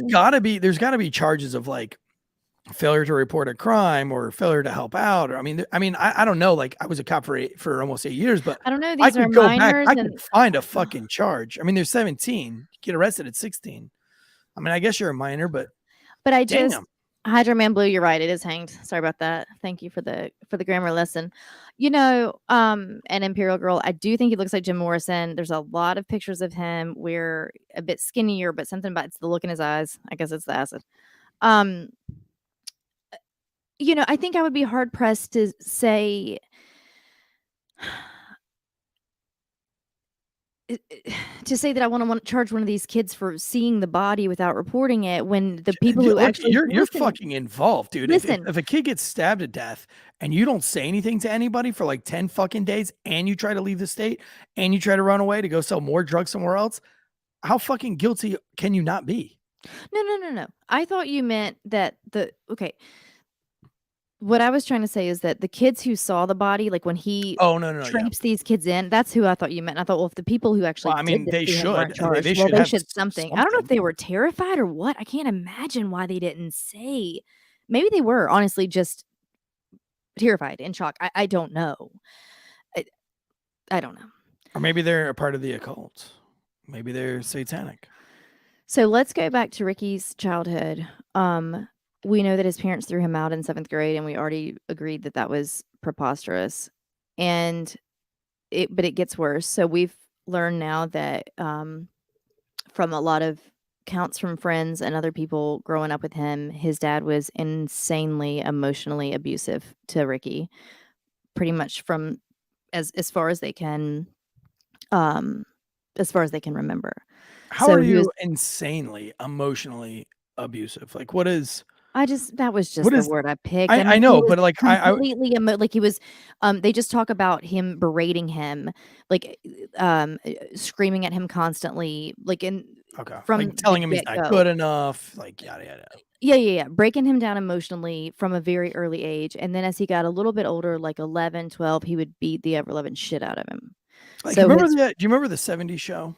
gotta be charges of like failure to report a crime or failure to help out. Or I mean, I don't know. Like, I was a cop for almost 8 years, but I don't know. I These are could go minors. back. I could find a fucking charge. I mean, they're 17. You get arrested at 16. I mean, I guess you're a minor, but I Hydro Man Blue, you're right. It is hanged. Sorry about that. Thank you for the grammar lesson. You know, and Imperial Girl, I do think he looks like Jim Morrison. There's a lot of pictures of him where a bit skinnier, but something about it's the look in his eyes. I guess it's the acid. You know, I think I would be hard pressed to say that I want to charge one of these kids for seeing the body without reporting it when the people who Look, actually you're fucking involved, dude. Listen. If a kid gets stabbed to death and you don't say anything to anybody for like 10 fucking days and you try to leave the state and you try to run away to go sell more drugs somewhere else, how fucking guilty can you not be? No. I thought you meant that okay. What I was trying to say is that the kids who saw the body, like when he traipsed these kids in, that's who I thought you meant. I thought, well, if the people who actually Well, did they this should. weren't charged, They well, should they have should something. I don't know if something. they were terrified or what. I can't imagine why they didn't say. Maybe they were honestly just terrified, in shock. I don't know. I don't know. Or maybe they're a part of the occult. Maybe they're satanic. So let's go back to Ricky's childhood. We know that his parents threw him out in 7th grade, and we already agreed that that was preposterous. But it gets worse. So we've learned now that from a lot of counts from friends and other people growing up with him, his dad was insanely emotionally abusive to Ricky, pretty much from as far as they can remember. How are you insanely emotionally abusive? Like, what is? That was just the word I picked. I know, but like completely like he was. They just talk about him berating him, like screaming at him constantly, like from like telling him he's not good enough, like yada yada. Yeah. Breaking him down emotionally from a very early age, and then as he got a little bit older, like 11, 12, he would beat the ever loving shit out of him. Like, do you remember the '70s show?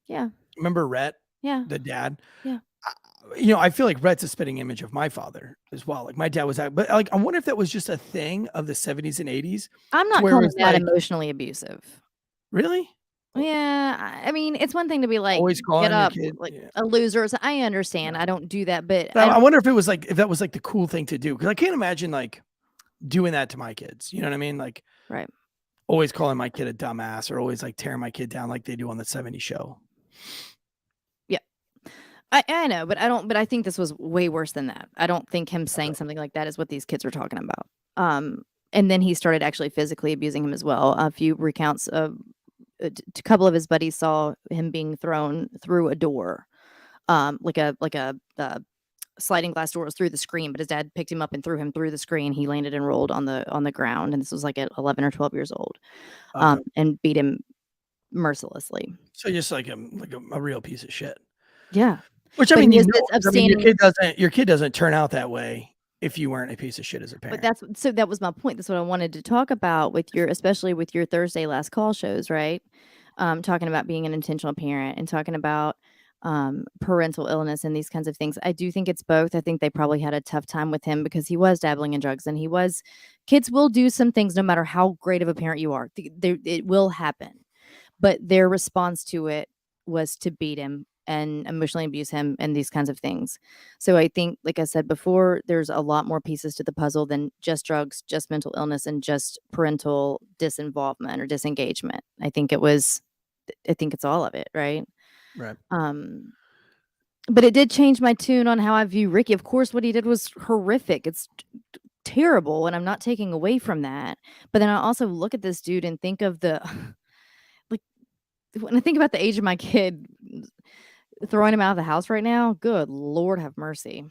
Yeah. Remember Rhett? Yeah. The dad? Yeah. You know, I feel like Rhett's a spitting image of my father as well. Like my dad was that, but like I wonder if that was just a thing of the 70s and 80s. I'm not calling that emotionally abusive. Really? Yeah, I mean, it's one thing to be like, always calling get up, your kid, like a loser. So I understand. I don't do that, but I wonder if that was like the cool thing to do, because I can't imagine like doing that to my kids. You know what I mean? Like, right. Always calling my kid a dumbass or always like tearing my kid down like they do on the 70s show. Yeah, I know, but I think this was way worse than that. I don't think him saying something like that is what these kids were talking about. And then he started actually physically abusing him as well. A few recounts of a couple of his buddies saw him being thrown through a door, like a sliding glass door was through the screen, but his dad picked him up and threw him through the screen. He landed and rolled on the ground, and this was like at 11 or 12 years old, and beat him mercilessly. So just like a real piece of shit. Yeah. Which I mean, your kid doesn't turn out that way if you weren't a piece of shit as a parent. But that was my point. That's what I wanted to talk about especially with your Thursday last call shows, right? Talking about being an intentional parent and talking about parental illness and these kinds of things. I do think it's both. I think they probably had a tough time with him because he was dabbling in drugs, and kids will do some things no matter how great of a parent you are. It will happen. But their response to it was to beat him and emotionally abuse him and these kinds of things. So I think, like I said before, there's a lot more pieces to the puzzle than just drugs, just mental illness, and just parental disinvolvement or disengagement. I think it's all of it, right? Right. But it did change my tune on how I view Ricky. Of course, what he did was horrific. It's terrible, and I'm not taking away from that. But then I also look at this dude and think of when I think about the age of my kid, throwing him out of the house right now, good Lord have mercy.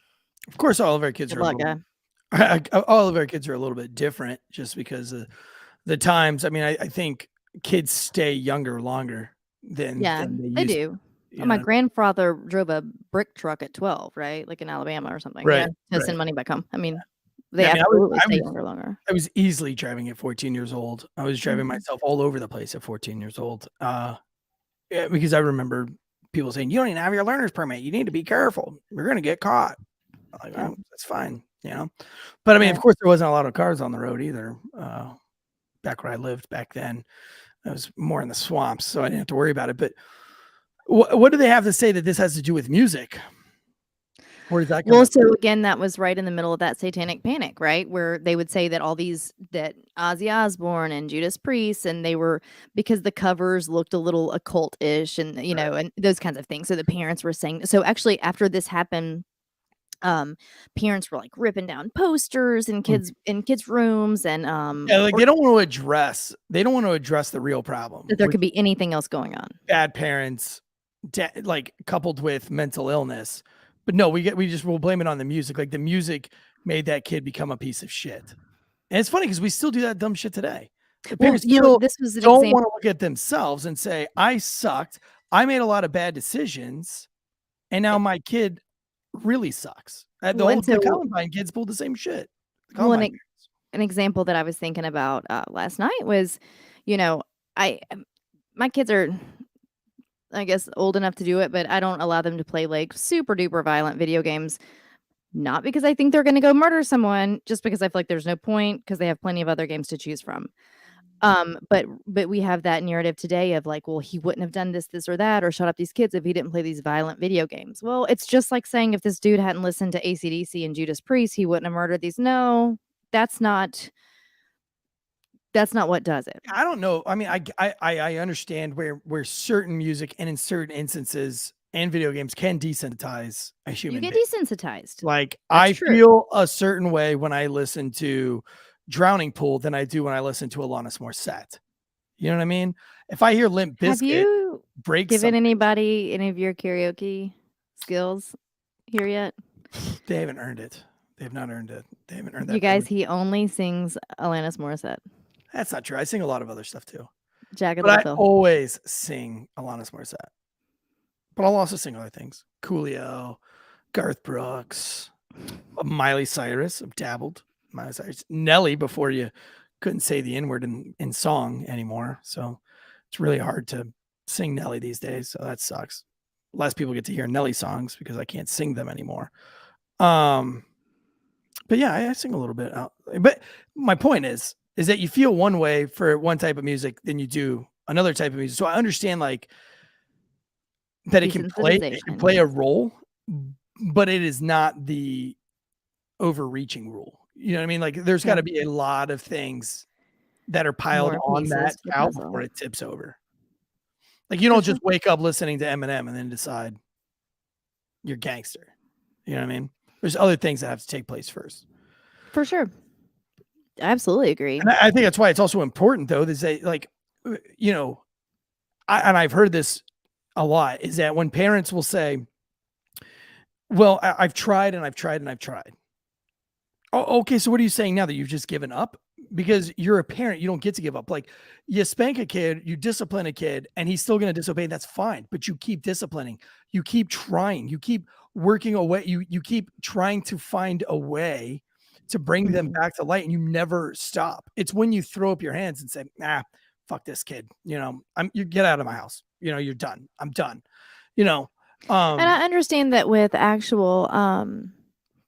Of course, all of our kids all of our kids are a little bit different just because of the times. I mean, I think kids stay younger longer than they do. My grandfather drove a brick truck at 12, right? Like in Alabama or something. Right. To send money back home. I mean, they absolutely stay younger longer. I was easily driving at 14 years old. I was driving myself all over the place at 14 years old. Because I remember people saying, you don't even have your learner's permit. You need to be careful. You're going to get caught. I'm like, oh, that's fine. But I mean, of course, there wasn't a lot of cars on the road either. Back where I lived back then, I was more in the swamps, so I didn't have to worry about it. But what do they have to say that this has to do with music? Where does that come Well, up? so again, that was right in the middle of that satanic panic, right? Where they would say that that Ozzy Osbourne and Judas Priest, and they were, because the covers looked a little occult-ish and, and those kinds of things. So the parents were saying, so actually after this happened, parents were like ripping down posters in kids' rooms and They don't want to address the real problem. that there could be anything else going on. Bad parents, like coupled with mental illness. But no, we'll blame it on the music. Like the music made that kid become a piece of shit. And it's funny because we still do that dumb shit today. The parents still this was an don't example. want to look at themselves and say, I sucked. I made a lot of bad decisions. And now my kid really sucks. The Columbine kids pulled the same shit. An example that I was thinking about last night was, my kids are, I guess, old enough to do it, but I don't allow them to play like super duper violent video games. Not because I think they're going to go murder someone, just because I feel like there's no point because they have plenty of other games to choose from. But we have that narrative today of like, well, he wouldn't have done this, or that, or shut up these kids if he didn't play these violent video games. Well, it's just like saying if this dude hadn't listened to AC/DC and Judas Priest, he wouldn't have murdered these. No, that's not what does it. I don't know. I mean, I understand where certain music and in certain instances and video games can desensitize a human being. You get desensitized. Like I feel a certain way when I listen to Drowning Pool than I do when I listen to Alanis Morissette. You know what I mean? If I hear Limp Bizkit, have you given something, anybody any of your karaoke skills here yet? They haven't earned it. They've not earned it. They haven't earned that. You guys, he only sings Alanis Morissette. That's not true. I sing a lot of other stuff too. Jagged But Little I Pill. always sing Alanis Morissette. But I'll also sing other things. Coolio, Garth Brooks, Miley Cyrus. I've dabbled. Miley Cyrus. Nelly, before you couldn't say the N-word in song anymore. So it's really hard to sing Nelly these days. So that sucks. Less people get to hear Nelly songs because I can't sing them anymore. But yeah, I sing a little bit out. But my point is that you feel one way for one type of music than you do another type of music. So I understand like that it can play a role, but it is not the overreaching rule. You know what I mean? Like there's got to be a lot of things that are piled on that couch before it tips over. Like you don't just wake up listening to Eminem and then decide you're gangster. You know what I mean? There's other things that have to take place first. For sure. I absolutely agree. And I think that's why it's also important though, is that like, you know, I've heard this a lot, is that when parents will say, well, I've tried and I've tried and I've tried. Oh, okay. So what are you saying now, that you've just given up? Because you're a parent, you don't get to give up. Like you spank a kid, you discipline a kid, and he's still going to disobey. That's fine. But you keep disciplining. You keep trying. You keep working away. You keep trying to find a way to bring them back to light, and you never stop. It's when you throw up your hands and say, fuck this kid. You know, you get out of my house. You know, you're done. I'm done. You know. And I understand that with actual,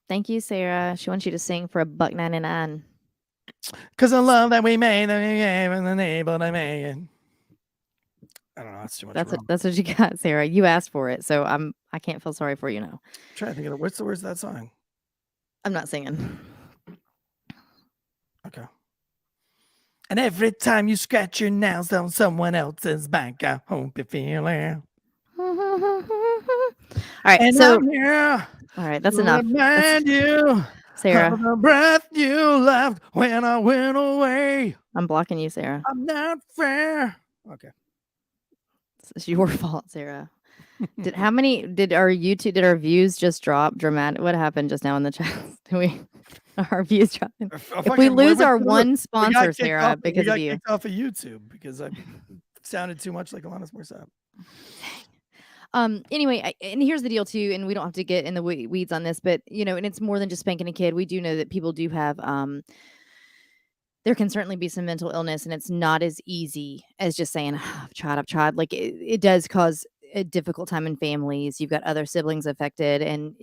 thank you, Sarah. She wants you to sing for $1.99. Because I love that we made the game and the neighbor I made. I don't know. That's too much. That's what you got, Sarah. You asked for it, so I can't feel sorry for you now. I'm trying to think of what's the words of that song. I'm not singing. Okay. And every time you scratch your nails on someone else's back, I hope you feel it. All right, and so all right, that's enough. You, Sarah, the breath you left when I went away. I'm blocking you, Sarah. I'm not fair. Okay, it's your fault, Sarah. Did our views just drop dramatic? What happened just now in the chat? Our views dropping? If we lose our one sponsor, Sarah, because of you, kicked off of YouTube because I sounded too much like Alanis Morissette. Anyway, and here's the deal too, and we don't have to get in the weeds on this, but and it's more than just spanking a kid. We do know that people do have there can certainly be some mental illness, and it's not as easy as just saying, I've tried. Like it does cause a difficult time in families. You've got other siblings affected, and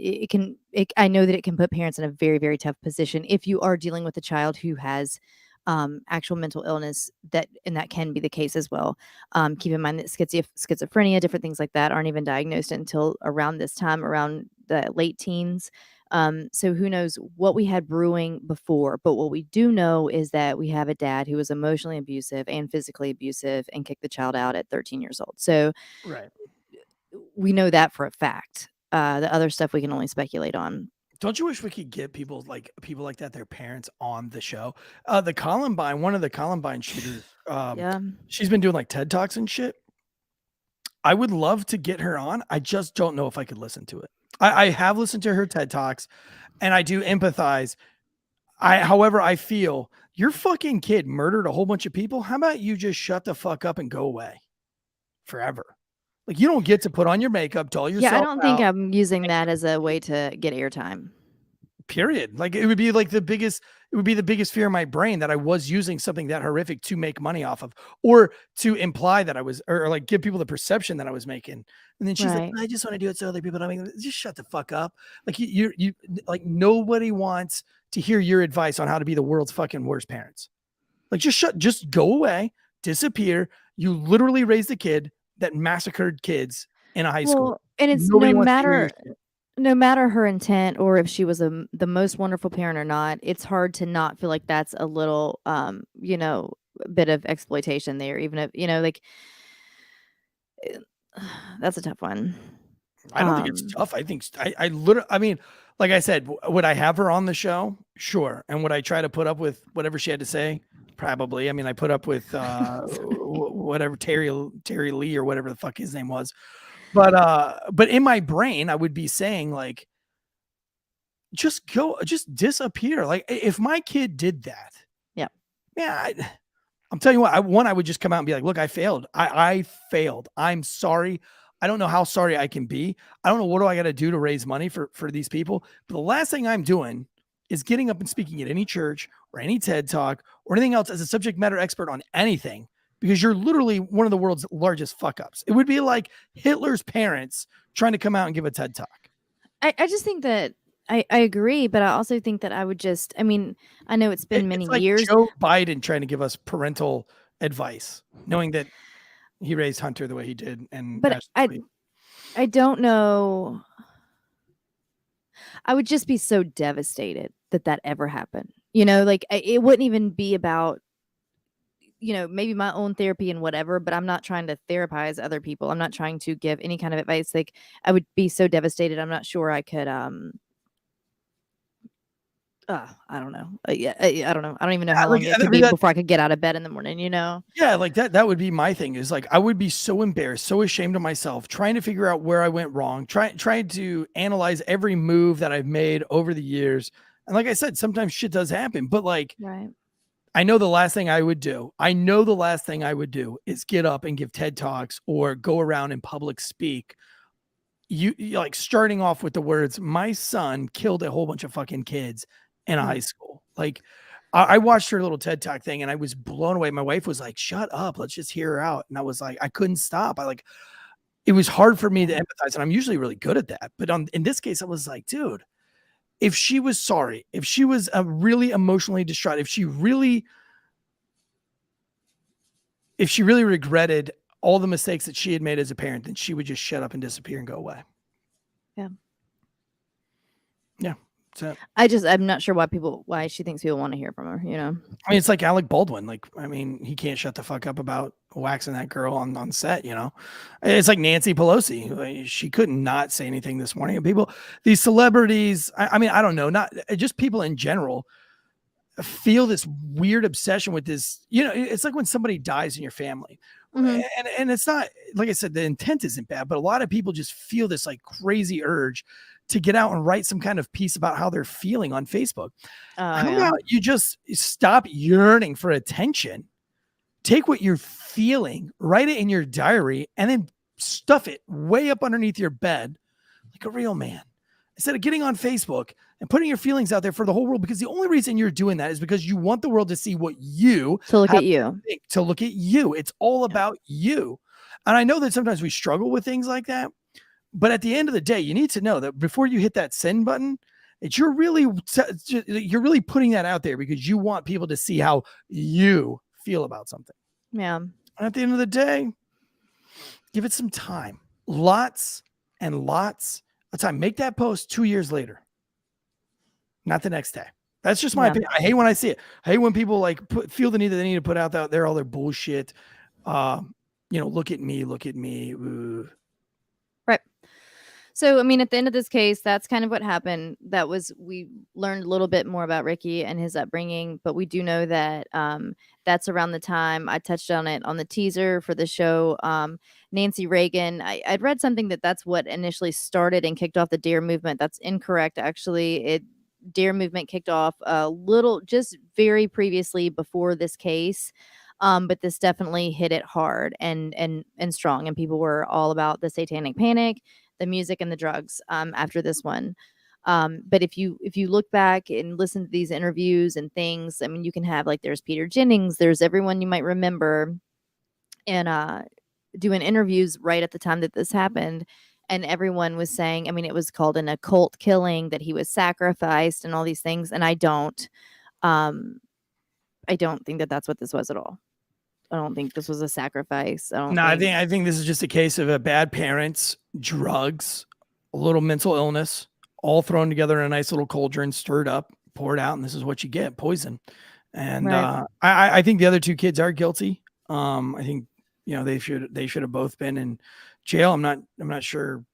I know that it can put parents in a very, very tough position if you are dealing with a child who has actual mental illness, and that can be the case as well. Keep in mind that schizophrenia, different things like that aren't even diagnosed until around this time, around the late teens. So who knows what we had brewing before, but what we do know is that we have a dad who was emotionally abusive and physically abusive and kicked the child out at 13 years old. So Right. we know that for a fact. The other stuff we can only speculate on. Don't you wish we could get people like that, their parents, on the show? The Columbine, one of the Columbine shooters, Yeah. she's been doing like TED Talks and shit. I would love to get her on. I just don't know if I could listen to it. I have listened to her TED Talks and I do empathize. However, I feel your fucking kid murdered a whole bunch of people. How about you just shut the fuck up and go away forever? Like, you don't get to put on your makeup, doll yourself. Yeah, I don't think out, I'm using that as a way to get airtime. period. Like, it would be like the biggest fear in my brain that I was using something that horrific to make money off of, or to imply that I was, or like give people the perception that I was making. And then she's Right. like, I just want to do it so other people don't. I mean, just shut the fuck up. Like, you like, nobody wants to hear your advice on how to be the world's fucking worst parents. Like, just go away, disappear. You literally raised a kid that massacred kids in a high school. Well, and it's Nobody wants to hear your shit. no matter her intent or if she was the most wonderful parent or not, it's hard to not feel like that's a little, bit of exploitation there, even if, like, that's a tough one. I don't think it's tough. I think I literally, I mean, like I said, would I have her on the show? Sure. And would I try to put up with whatever she had to say? Probably. I mean, I put up with whatever Terry Lee or whatever the fuck his name was. But in my brain, I would be saying, like, just disappear. Like, if my kid did that, yeah, I'm telling you what, I would just come out and be like, look, I failed. I failed. I'm sorry. I don't know how sorry I can be. I don't know what do I got to do to raise money for these people. But the last thing I'm doing is getting up and speaking at any church or any TED Talk or anything else as a subject matter expert on anything, because you're literally one of the world's largest fuck ups. It would be like Hitler's parents trying to come out and give a TED Talk. I just think that I agree, but I also think that I would just, I mean, I know it's been many It's like years. Joe Biden trying to give us parental advice, knowing that he raised Hunter the way he did. But I don't know. I would just be so devastated that ever happened. Like, it wouldn't even be about, maybe my own therapy and whatever, but I'm not trying to therapize other people. I'm not trying to give any kind of advice. Like, I would be so devastated. I'm not sure I could, I don't know. I don't know. I don't even know how long it could be before I could get out of bed in the morning, Yeah, like that would be my thing, is like, I would be so embarrassed, so ashamed of myself, trying to figure out where I went wrong, trying to analyze every move that I've made over the years. And like I said, sometimes shit does happen, but like, right. I know the last thing I would do is get up and give TED Talks or go around and public speak. You like, starting off with the words, my son killed a whole bunch of fucking kids in a high school. Like, I watched her little TED Talk thing and I was blown away. My wife was like, shut up, let's just hear her out. And I was like, I couldn't stop. It was hard for me to empathize, and I'm usually really good at that. But in this case, I was like, dude, if she was sorry, if she was really emotionally distraught, if she really regretted all the mistakes that she had made as a parent, then she would just shut up and disappear and go away. Yeah. Yeah. So I'm not sure why she thinks people want to hear from her, I mean, it's like Alec Baldwin. Like, I mean, he can't shut the fuck up about waxing that girl on set, It's like Nancy Pelosi. Like, she could not say anything this morning. And these celebrities, I mean, I don't know, not just people in general, feel this weird obsession with this. It's like when somebody dies in your family. Mm-hmm. And it's not, like I said, the intent isn't bad, but a lot of people just feel this like crazy urge to get out and write some kind of piece about how they're feeling on Facebook. How about you just stop yearning for attention? Take what you're feeling, write it in your diary, and then stuff it way up underneath your bed like a real man. Instead of getting on Facebook and putting your feelings out there for the whole world, because the only reason you're doing that is because you want the world to see what you to look at you. To look at you. It's all about you. And I know that sometimes we struggle with things like that. But at the end of the day, you need to know that before you hit that send button, that you're really putting that out there because you want people to see how you feel about something. Yeah. And at the end of the day, give it some time. Lots and lots That's time. Make that post 2 years later, not the next day. That's just my opinion. I hate when I see it. I hate when people like feel the need that they need to put out there all their bullshit. Look at me. Ooh. Right. So, I mean, at the end of this case, that's kind of what happened. We learned a little bit more about Ricky and his upbringing, but we do know that that's around the time I touched on it on the teaser for the show. Nancy Reagan, I'd read something that's what initially started and kicked off the DARE movement. That's incorrect, actually. DARE movement kicked off just very previously before this case. But this definitely hit it hard and strong, and people were all about the satanic panic, the music, and the drugs after this one. But if you look back and listen to these interviews and things, I mean, you can have there's Peter Jennings, there's everyone you might remember, and doing interviews right at the time that this happened. And everyone was saying, I mean, it was called an occult killing, that he was sacrificed and all these things. And I don't think that that's what this was at all. I don't think this was a sacrifice. I think this is just a case of bad parents, drugs, a little mental illness, all thrown together in a nice little cauldron, stirred up, poured out, and this is what you get: poison. And Right. I think the other two kids are guilty. I think they should have both been in jail. I'm not sure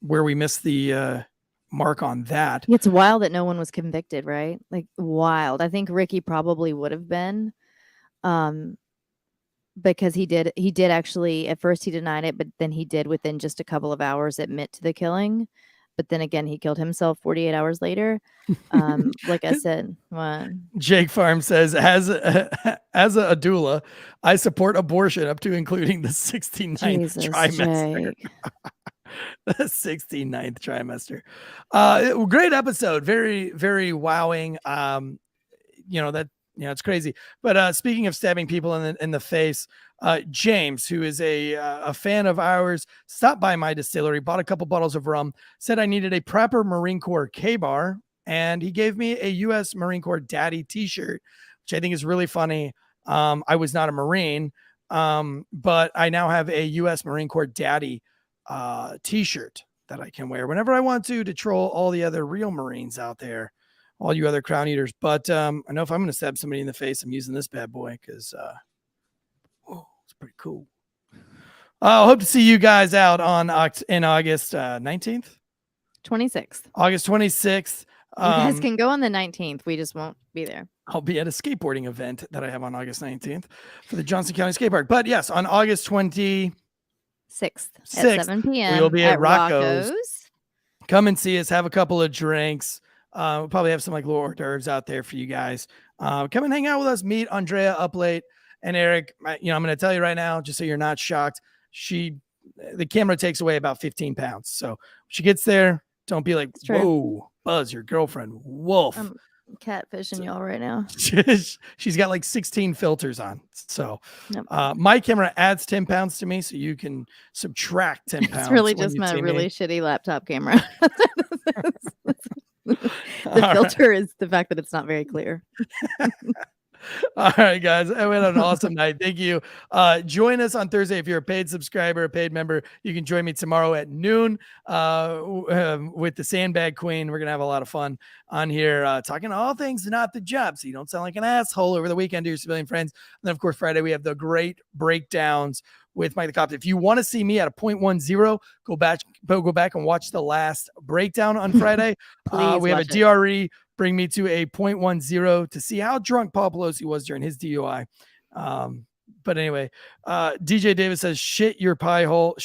where we missed the mark on that. It's wild that no one was convicted, right? Like, wild. I think Ricky probably would have been. Because he did actually, at first he denied it, but then he did within just a couple of hours admit to the killing. But then again, he killed himself 48 hours later. Like I said, what? Jake Farm says, as a doula, I support abortion up to including the 69th trimester. The 69th trimester. Great episode. Very, very wowing. It's crazy. But speaking of stabbing people in the face, James, who is a fan of ours, stopped by my distillery, bought a couple bottles of rum, said I needed a proper Marine Corps K-bar, and he gave me a U.S. Marine Corps Daddy t-shirt, which I think is really funny. I was not a Marine, but I now have a U.S. Marine Corps Daddy t-shirt that I can wear whenever I want to troll all the other real Marines out there, all you other crown eaters. But I know if I'm going to stab somebody in the face, I'm using this bad boy because it's pretty cool. I hope to see you guys out in August 19th? 26th. August 26th. You guys can go on the 19th. We just won't be there. I'll be at a skateboarding event that I have on August 19th for the Johnson County Skate Park. But yes, on August 26th at 7 p.m. we will be at Rocco's. Rocco's. Come and see us, have a couple of drinks. We'll probably have some little hors d'oeuvres out there for you guys. Come and hang out with us. Meet Andrea up late. And Eric, I'm going to tell you right now, just so you're not shocked, the camera takes away about 15 pounds. So when she gets there, don't be like, whoa, Buzz, your girlfriend, wolf. I'm catfishing y'all right now. She's got 16 filters on. So my camera adds 10 pounds to me, so you can subtract 10 pounds. It's really just my really shitty laptop camera. The filter is the fact that it's not very clear. All right, guys. I went on an awesome night. Thank you. Join us on Thursday. If you're a paid subscriber, a paid member, you can join me tomorrow at noon with the Sandbag Queen. We're going to have a lot of fun on here talking all things, not the job, so you don't sound like an asshole over the weekend to your civilian friends. And then, of course, Friday, we have the great breakdowns with Mike the Cop. If you want to see me at a 0.10, go back and watch the last breakdown on Friday. We have a DRE. Bring me to a 0.10 to see how drunk Paul Pelosi was during his DUI. But anyway, DJ Davis says, shut your pie hole. He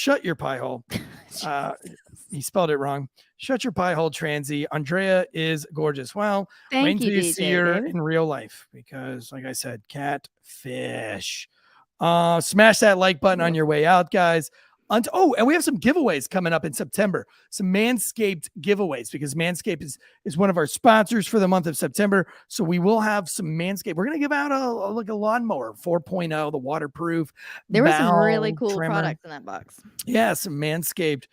spelled it wrong. Shut your pie hole, Transy. Andrea is gorgeous. Well, wait until you see her in real life, because like I said, catfish. Smash that like button on your way out, guys. And we have some giveaways coming up in September. Some Manscaped giveaways, because Manscaped is one of our sponsors for the month of September. So we will have some Manscaped. We're going to give out a lawnmower 4.0, the waterproof. There were some really cool products in that box. Yeah, some Manscaped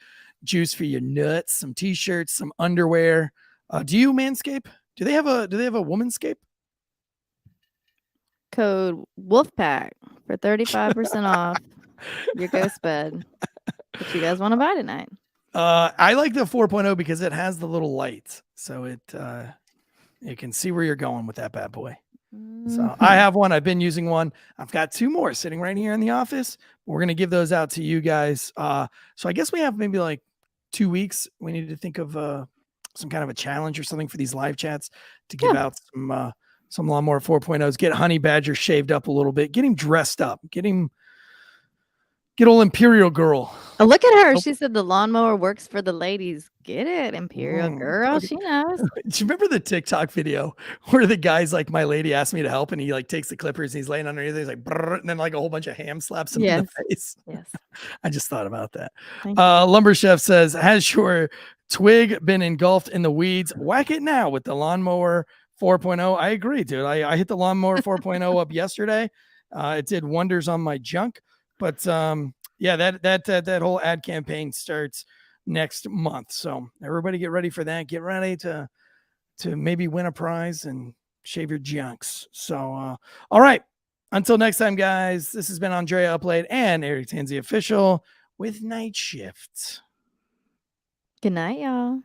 juice for your nuts, some t-shirts, some underwear. Do you Manscape? Do they have a Womanscape? Code Wolfpack for 35% off your ghost bed that you guys want to buy tonight. I like the 4.0 because it has the little light, so it can see where you're going with that bad boy. So I have one. I've been using one. I've got 2 more sitting right here in the office. We're gonna give those out to you guys. So I guess we have maybe like 2 weeks. We need to think of some kind of a challenge or something for these live chats to give out some lawnmower 4.0s. Get Honey Badger shaved up a little bit. Get him dressed up. Get old Imperial Girl. Oh, look at her. She said the lawnmower works for the ladies. Get it, Imperial Girl. She knows. Do you remember the TikTok video where the guy's like, my lady asked me to help, and he like takes the clippers and he's laying underneath it. He's like, brrr, and then like a whole bunch of ham slaps him in the face. Yes. I just thought about that. Lumber Chef says, has your twig been engulfed in the weeds? Whack it now with the lawnmower 4.0. I agree, dude. I hit the lawnmower 4.0 up yesterday. It did wonders on my junk. But yeah, that whole ad campaign starts next month. So everybody get ready for that. Get ready to maybe win a prize and shave your junks. So all right. Until next time, guys. This has been Andrea Upload and Andrea and Tansey Official with Night Shift. Good night, y'all.